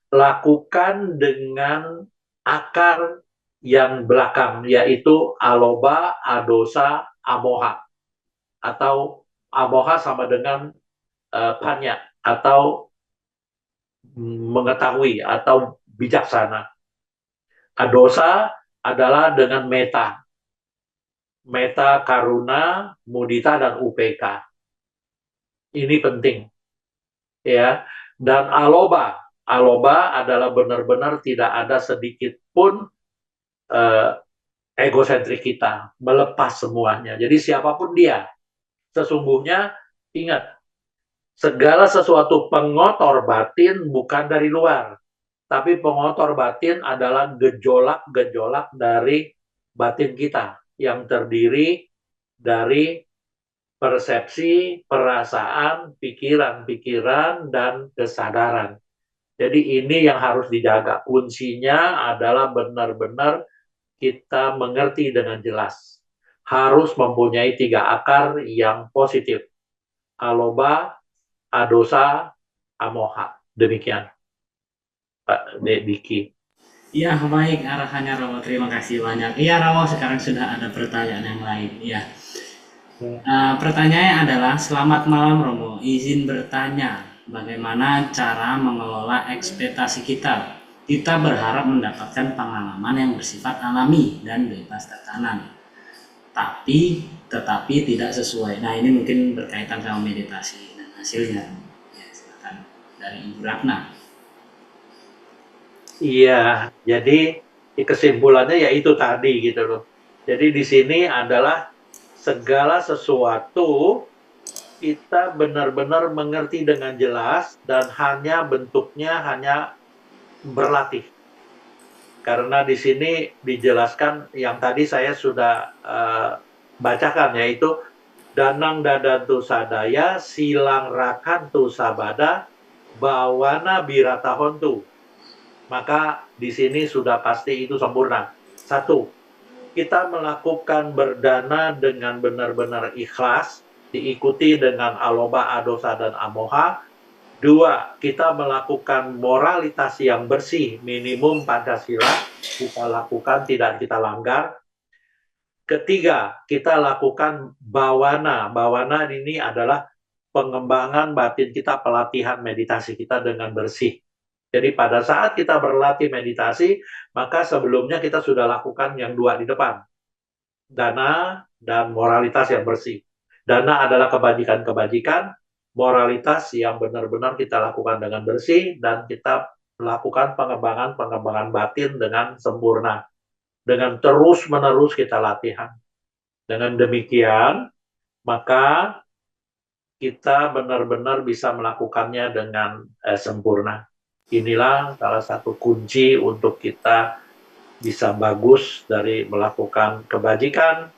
lakukan dengan akar yang belakang, yaitu aloba, adosa, amoha, atau amoha sama dengan panya atau mengetahui atau bijaksana. Adosa adalah dengan meta, karuna, mudita, dan UPK. Ini penting, ya. Dan aloba adalah benar-benar tidak ada sedikit pun uh, egosentrik kita, melepas semuanya. Jadi siapapun dia, sesungguhnya ingat, segala sesuatu pengotor batin bukan dari luar, tapi pengotor batin adalah gejolak-gejolak dari batin kita yang terdiri dari persepsi, perasaan, pikiran-pikiran, dan kesadaran. Jadi ini yang harus dijaga. Kuncinya adalah benar-benar kita mengerti dengan jelas. Harus mempunyai 3 akar yang positif. Aloba, adosa, amoha. Demikian, Pak Diki. Ya, baik arahannya Romo. Terima kasih banyak. Iya, Romo, sekarang sudah ada pertanyaan yang lain. Ya. Pertanyaannya adalah, selamat malam Romo, izin bertanya, bagaimana cara mengelola ekspektasi kita? Kita berharap mendapatkan pengalaman yang bersifat alami dan bebas tekanan, tetapi tidak sesuai. Nah, ini mungkin berkaitan sama meditasi dan hasilnya. Ya, silakan dari Ibu Ratna. Iya, jadi kesimpulannya yaitu tadi gitu loh. Jadi di sini adalah segala sesuatu kita benar-benar mengerti dengan jelas dan hanya bentuknya hanya berlatih. Karena di sini dijelaskan yang tadi saya sudah bacakan, yaitu danang dadantu sadaya, silang rakantu sabada, bawana biratahontu. Maka di sini sudah pasti itu sempurna. 1, kita melakukan berdana dengan benar-benar ikhlas, diikuti dengan aloba, adosa, dan amoha. 2, kita melakukan moralitas yang bersih, minimum Pancasila, kita lakukan, tidak kita langgar. Ketiga, kita lakukan bawana. Bawana ini adalah pengembangan batin kita, pelatihan meditasi kita dengan bersih. Jadi pada saat kita berlatih meditasi, maka sebelumnya kita sudah lakukan yang 2 di depan. Dana dan moralitas yang bersih. Dana adalah kebajikan-kebajikan, moralitas yang benar-benar kita lakukan dengan bersih, dan kita melakukan pengembangan batin dengan sempurna. Dengan terus-menerus kita latihan. Dengan demikian, maka kita benar-benar bisa melakukannya dengan sempurna. Inilah salah satu kunci untuk kita bisa bagus dari melakukan kebajikan,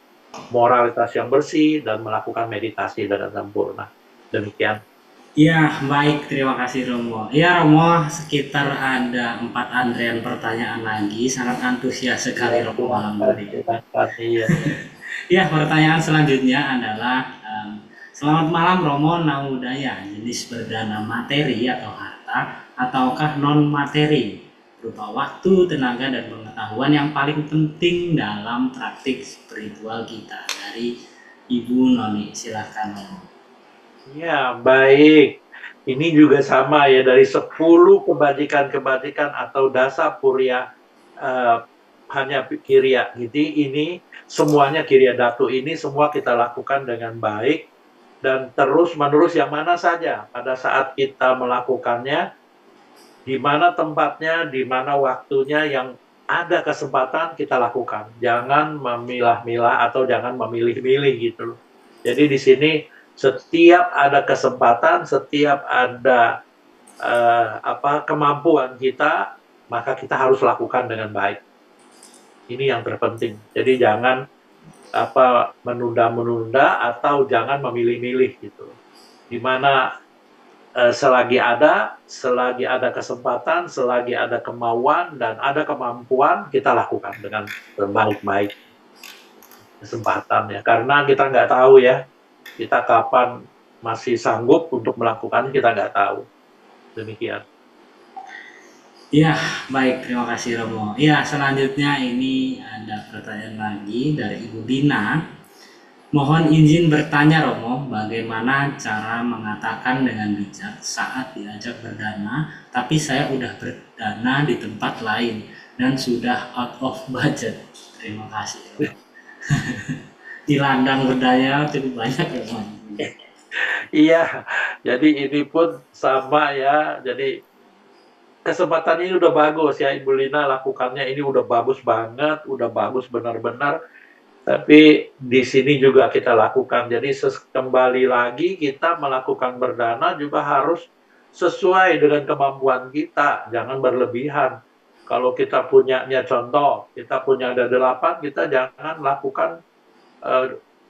moralitas yang bersih, dan melakukan meditasi dengan sempurna. Demikian. Ya, baik. Terima kasih Romo. Ya, Romo, sekitar ada 4 antrean pertanyaan lagi. Sangat antusias sekali Romo malam hari. Ya, pertanyaan selanjutnya adalah, selamat malam Romo Naudaya, jenis berdana materi atau harta ataukah non materi berupa waktu, tenaga, dan pengetahuan yang paling penting dalam praktik spiritual kita. Dari Ibu Noni, silahkan Romo. Ya, baik. Ini juga sama ya, dari 10 kebajikan-kebajikan atau dasa purya hanya kiriya. Jadi ini semuanya kiriya datu ini semua kita lakukan dengan baik dan terus menerus yang mana saja pada saat kita melakukannya, di mana tempatnya, di mana waktunya yang ada kesempatan kita lakukan. Jangan memilah-milah atau jangan memilih-milih gitu. Jadi di sini setiap ada kesempatan, setiap ada kemampuan kita, maka kita harus lakukan dengan baik. Ini yang terpenting. Jadi jangan menunda-menunda atau jangan memilih-milih gitu. Dimana selagi ada kesempatan, selagi ada kemauan dan ada kemampuan, kita lakukan dengan baik-baik kesempatan ya. Karena kita nggak tahu ya, kita kapan masih sanggup untuk melakukan, kita nggak tahu. Demikian. Ya, baik, terima kasih Romo. Ya, selanjutnya ini ada pertanyaan lagi dari Ibu Dina. Mohon izin bertanya Romo, bagaimana cara mengatakan dengan bijak saat diajak berdana, tapi saya udah berdana di tempat lain dan sudah out of budget. Terima kasih Romo. Di ladang berdaya cukup banyak Romo. Iya, jadi ini pun sama ya. Jadi kesempatan ini udah bagus ya, Ibu Lina lakukannya ini udah bagus banget, udah bagus benar-benar. Tapi di sini juga kita lakukan. Jadi kembali lagi kita melakukan berdana juga harus sesuai dengan kemampuan kita, jangan berlebihan. Kalau kita punyanya contoh, kita punya ada 8, kita jangan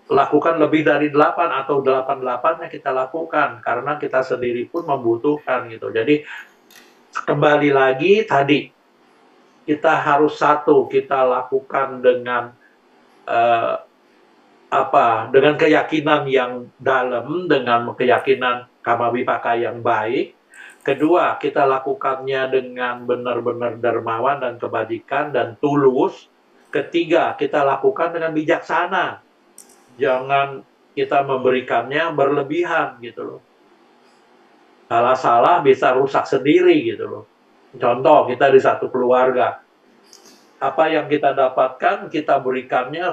lakukan lebih dari 8 atau 8-8-nya kita lakukan karena kita sendiri pun membutuhkan gitu. Jadi kembali lagi tadi kita harus kita lakukan dengan dengan keyakinan yang dalam, dengan keyakinan kamawipaka yang baik. Kedua, kita lakukannya dengan benar-benar dermawan dan kebajikan dan tulus. Ketiga, kita lakukan dengan bijaksana. Jangan kita memberikannya berlebihan gitu loh. Salah-salah bisa rusak sendiri gitu loh. Contoh, kita di satu keluarga. Apa yang kita dapatkan, kita berikannya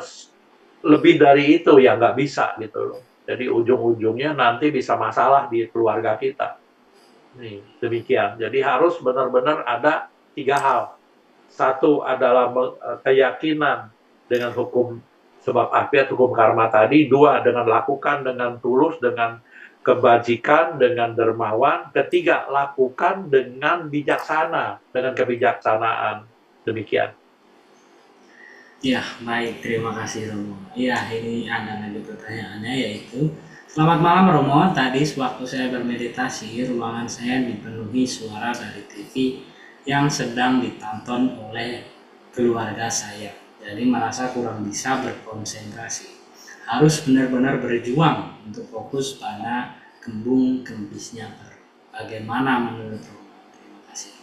lebih dari itu, ya nggak bisa gitu loh. Jadi ujung-ujungnya nanti bisa masalah di keluarga kita. Nih, demikian. Jadi harus benar-benar ada 3 hal. Satu adalah keyakinan dengan hukum sebab akibat, hukum karma tadi. 2, dengan lakukan dengan tulus, dengan kebajikan, dengan dermawan. Ketiga, lakukan dengan bijaksana, dengan kebijaksanaan. Demikian. Ya, baik, terima kasih Romo. Ya, ini ada lagi pertanyaannya yaitu, selamat malam Romo, tadi sewaktu saya bermeditasi, ruangan saya dipenuhi suara dari TV yang sedang ditonton oleh keluarga saya. Jadi merasa kurang bisa berkonsentrasi. Harus benar-benar berjuang untuk fokus pada kembung kembisnya. Bagaimana menurut Romo? Terima kasih.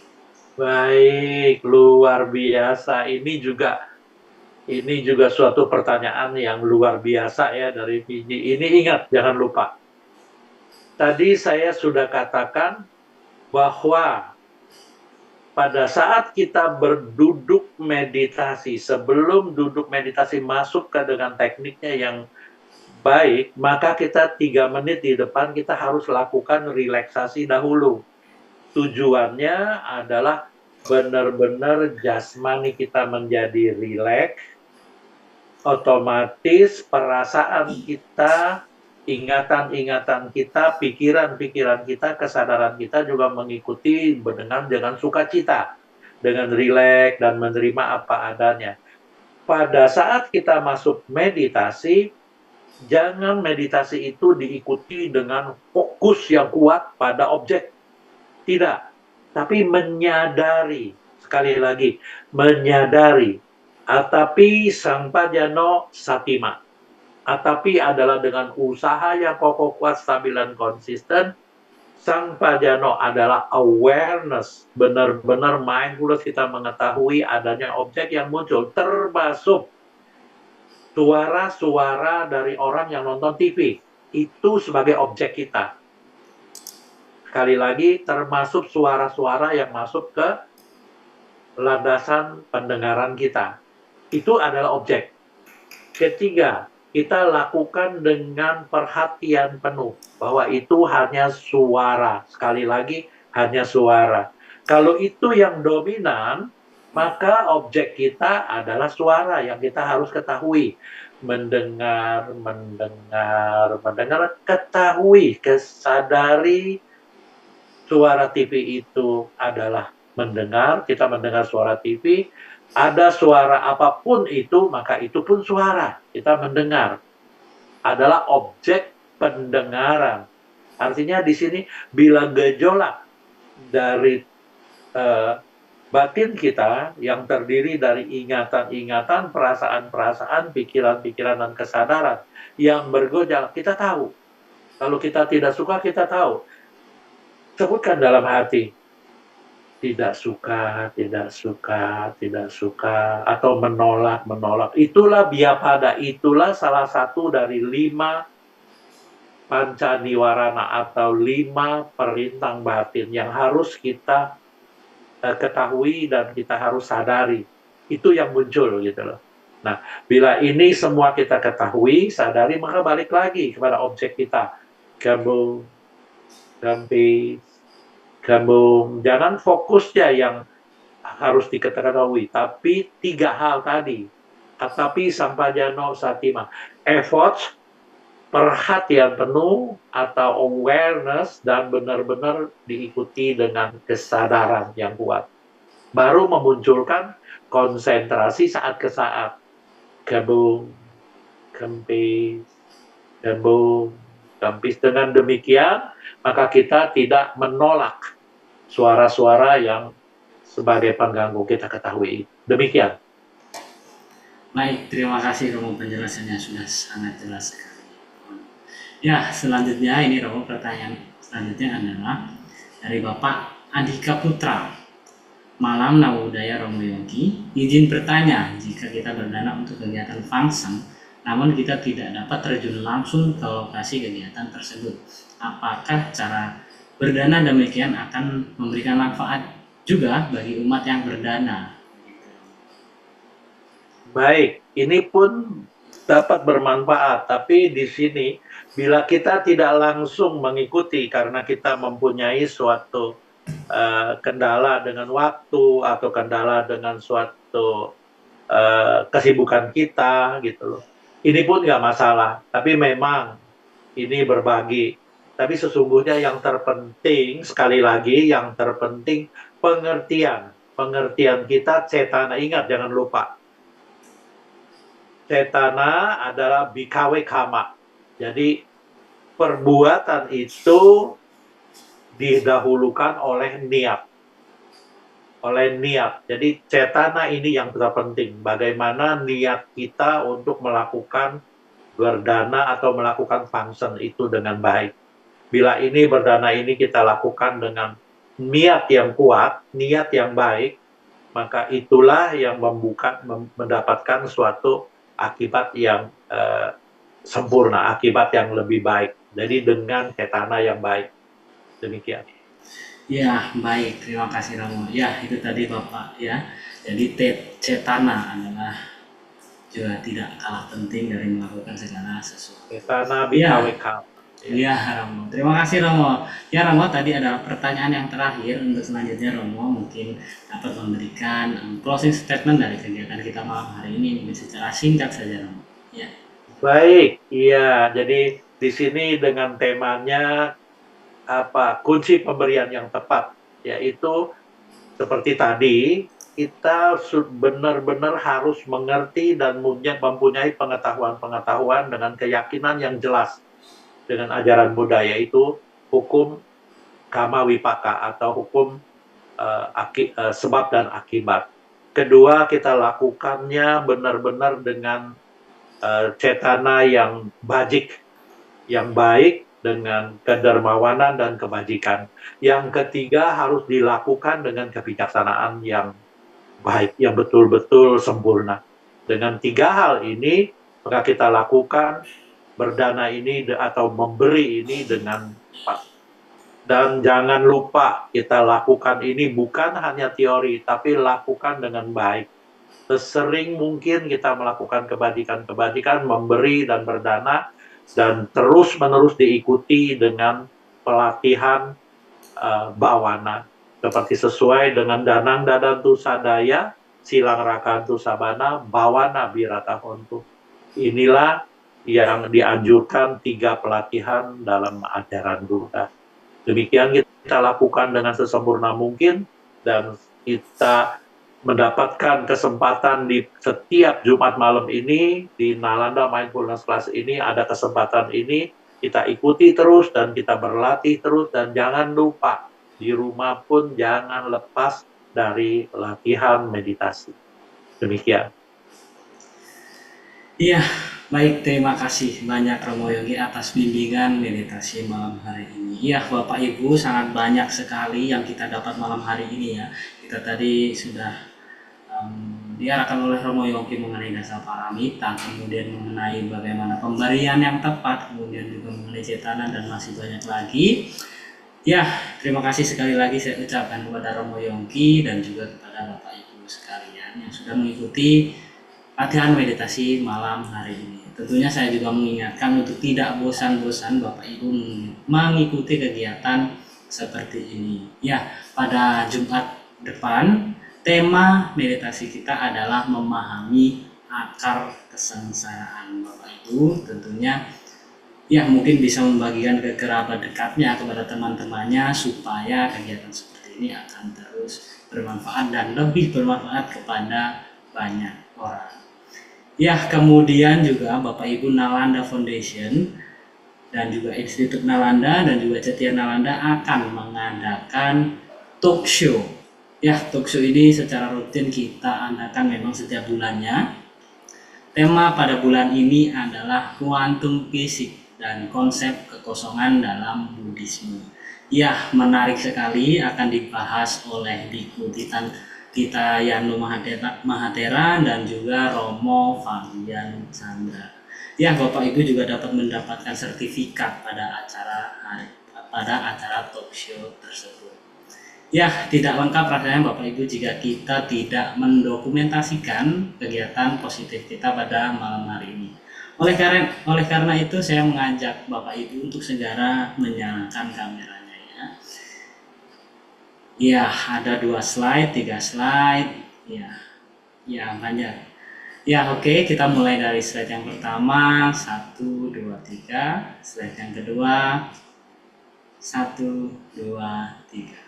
Baik, luar biasa. Ini juga suatu pertanyaan yang luar biasa ya dari Fiji. Ini ingat, jangan lupa. Tadi saya sudah katakan bahwa pada saat kita berduduk meditasi, sebelum duduk meditasi masuk ke dengan tekniknya yang baik, maka kita 3 menit di depan kita harus lakukan relaksasi dahulu. Tujuannya adalah benar-benar jasmani kita menjadi rileks, otomatis perasaan kita, ingatan-ingatan kita, pikiran-pikiran kita, kesadaran kita juga mengikuti dengan sukacita, dengan rileks dan menerima apa adanya. Pada saat kita masuk meditasi, jangan meditasi itu diikuti dengan fokus yang kuat pada objek. Tidak, tapi menyadari, sekali lagi, menyadari. Atapi Sangpajano Satima. Atapi adalah dengan usaha yang kokoh kuat, stabil dan konsisten. Sangpajano adalah awareness, benar-benar mindfulness, kita mengetahui adanya objek yang muncul, termasuk suara-suara dari orang yang nonton TV. Itu sebagai objek kita. sekali lagi termasuk suara-suara yang masuk ke landasan pendengaran kita. Itu adalah objek. Ketiga, kita lakukan dengan perhatian penuh bahwa itu hanya suara. Sekali lagi, hanya suara. Kalau itu yang dominan, maka objek kita adalah suara yang kita harus ketahui. Mendengar, mendengar, mendengar, ketahui, kesadari suara TV itu adalah mendengar, kita mendengar suara TV, ada suara apapun itu, maka itu pun suara. Kita mendengar. Adalah objek pendengaran. Artinya di sini bila gejolak dari batin kita yang terdiri dari ingatan-ingatan, perasaan-perasaan, pikiran-pikiran, dan kesadaran yang bergejolak, kita tahu. Kalau kita tidak suka, kita tahu. Sebutkan dalam hati, tidak suka, tidak suka, tidak suka, atau menolak, menolak. Itulah biapada, itulah salah satu dari 5 panca niwarana atau 5 perintang batin yang harus kita ketahui dan kita harus sadari. Itu yang muncul gitu loh. Nah, bila ini semua kita ketahui, sadari, maka balik lagi kepada objek kita. Kamu Gampi, gabung. Jangan fokusnya yang harus diketahui, tapi 3 hal tadi. Tetapi sampajano satima. Effort, perhatian penuh, atau awareness, dan benar-benar diikuti dengan kesadaran yang kuat. Baru memunculkan konsentrasi saat ke saat. Gabung, kempis, gabung, kempis. Dengan demikian, maka kita tidak menolak suara-suara yang sebagai pengganggu kita ketahui. Demikian. Baik, terima kasih Romo, penjelasannya sudah sangat jelas sekali. Ya, selanjutnya ini Romo, pertanyaan selanjutnya adalah dari Bapak Andika Putra, Malam Nawudaya Romo Yogi. Izin bertanya, jika kita berdana untuk kegiatan fangsang, namun kita tidak dapat terjun langsung ke lokasi kegiatan tersebut, apakah cara berdana demikian akan memberikan manfaat juga bagi umat yang berdana? Baik, ini pun dapat bermanfaat, tapi di sini bila kita tidak langsung mengikuti karena kita mempunyai suatu kendala dengan waktu atau kendala dengan suatu kesibukan kita gitu loh. Ini pun nggak masalah, tapi memang ini berbagi. Tapi sesungguhnya yang terpenting, sekali lagi, yang terpenting pengertian. Pengertian kita cetana, ingat jangan lupa. Cetana adalah bikawe kama. Jadi perbuatan itu didahulukan oleh niat. Oleh niat. Jadi cetana ini yang terpenting. Bagaimana niat kita untuk melakukan berdana atau melakukan function itu dengan baik. Bila ini berdana ini kita lakukan dengan niat yang kuat, niat yang baik, maka itulah yang mendapatkan suatu akibat yang sempurna, akibat yang lebih baik. Jadi dengan cetana yang baik. Demikian. Ya, baik. Terima kasih Romo. Ya, itu tadi Bapak ya. Jadi cetana adalah juga tidak kalah penting dari melakukan segala sesuatu. Cetana bikawe kama. Iya Romo, terima kasih Romo. Ya Romo, tadi adalah pertanyaan yang terakhir. Untuk selanjutnya Romo mungkin dapat memberikan closing statement dari kegiatan kita malam hari ini, mungkin secara singkat saja Romo. Ya. Baik, iya. Jadi di sini dengan temanya apa? Kunci pemberian yang tepat, yaitu seperti tadi kita benar-benar harus mengerti dan mempunyai pengetahuan-pengetahuan dengan keyakinan yang jelas dengan ajaran Buddha, yaitu hukum kama wipaka atau hukum sebab dan akibat. Kedua, kita lakukannya benar-benar dengan cetana yang bajik, yang baik, dengan kedermawanan dan kebajikan. Yang ketiga, harus dilakukan dengan kebijaksanaan yang baik, yang betul-betul sempurna. Dengan 3 hal ini, maka kita lakukan berdana ini atau memberi ini dengan Dan jangan lupa kita lakukan ini bukan hanya teori, tapi lakukan dengan baik. Sesering mungkin kita melakukan kebajikan-kebajikan, memberi dan berdana, dan terus-menerus diikuti dengan pelatihan bawana. Seperti sesuai dengan danang dadantu sadaya, silang rakantu sabana, bawana birata hontu. Inilah yang dianjurkan 3 pelatihan dalam ajaran Buddha. Demikian kita lakukan dengan sesempurna mungkin, dan kita mendapatkan kesempatan di setiap Jumat malam ini, di Nalanda Mindfulness Class ini, ada kesempatan ini, kita ikuti terus dan kita berlatih terus, dan jangan lupa, di rumah pun jangan lepas dari latihan meditasi. Demikian. Iya, baik, terima kasih banyak Romo Yogi atas bimbingan meditasi malam hari ini. Iya, Bapak Ibu, sangat banyak sekali yang kita dapat malam hari ini ya. Kita tadi sudah diarahkan oleh Romo Yogi mengenai dasar paramita, kemudian mengenai bagaimana pemberian yang tepat, kemudian juga mengenai cetana, dan masih banyak lagi. Ya, terima kasih sekali lagi saya ucapkan kepada Romo Yogi dan juga kepada Bapak Ibu sekalian yang sudah mengikuti latihan meditasi malam hari ini. Tentunya saya juga mengingatkan untuk tidak bosan-bosan Bapak Ibu mengikuti kegiatan seperti ini. Ya, pada Jumat depan tema meditasi kita adalah memahami akar kesengsaraan. Bapak Ibu tentunya ya mungkin bisa membagikan ke kerabat dekatnya, kepada teman-temannya, supaya kegiatan seperti ini akan terus bermanfaat dan lebih bermanfaat kepada banyak orang. Ya, kemudian juga Bapak Ibu Nalanda Foundation dan juga Institut Nalanda dan juga Cetia Nalanda akan mengadakan talk show. Ya, talk show ini secara rutin kita adakan memang setiap bulannya. Tema pada bulan ini adalah kuantum fisik dan konsep kekosongan dalam Buddhisme. Ya, menarik sekali, akan dibahas oleh Biku Tita Yanu Mahatera dan juga Romo Fabian Chandra. Ya, Bapak Ibu juga dapat mendapatkan sertifikat pada acara talk show tersebut. Ya, tidak lengkap rasanya Bapak Ibu jika kita tidak mendokumentasikan kegiatan positif kita pada malam hari ini. Oleh karena itu saya mengajak Bapak Ibu untuk segera menyalakan kameranya ya. Ya, ada 2 slide, 3 slide. Ya banyak. Ya, oke, kita mulai dari slide yang pertama, 1, 2, 3. Slide yang kedua, 1, 2, 3.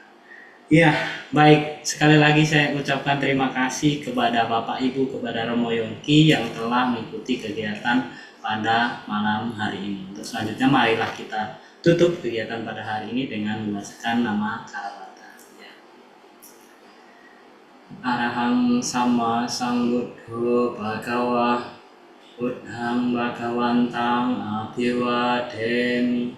Ya, baik. Sekali lagi saya ucapkan terima kasih kepada Bapak Ibu, kepada Romo Yongki yang telah mengikuti kegiatan pada malam hari ini. Untuk selanjutnya marilah kita tutup kegiatan pada hari ini dengan membacakan nama Karawata. Arahang sama sambuddho bhagawa buddhang bhagawantang abhiwademi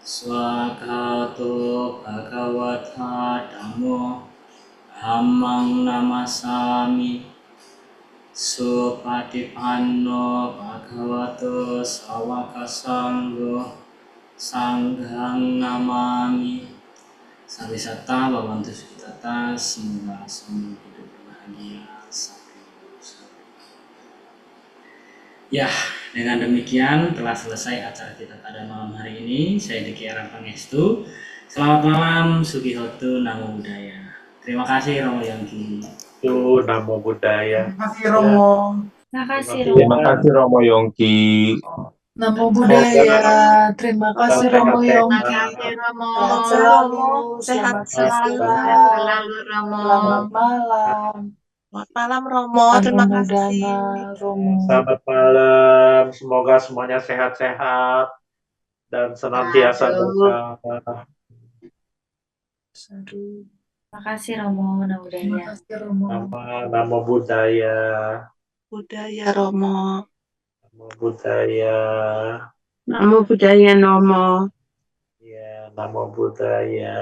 swagato bhagawata dhammo dhammang namasami supatipanno bhagavato sawaka sanggo sanghang namami. Sawisata babantu sukitata, semoga semua hidup bahagia sampai. Ya, dengan demikian telah selesai acara kita pada malam hari ini. Saya Diki Arang Pangestu. Selamat malam, Sugihotu, Namo Buddhaya. Terima kasih Romo Yongki. Itu Namo Buddhaya. Terima kasih Romo. Terima kasih Romo Yongki. Namo Buddhaya. Terima kasih Romo Yongki. Sehat selalu. Sehat selalu Romo. Selamat malam. Selamat malam Romo. Terima kasih. Romo. Selamat malam. Semoga semuanya sehat-sehat dan senantiasa berkah. Terima kasih Romo. Terima kasih Romo. Namo Buddhaya. Budaya Romo. Namo Buddhaya. Namo Budaya Romo. Ya, Namo Buddhaya.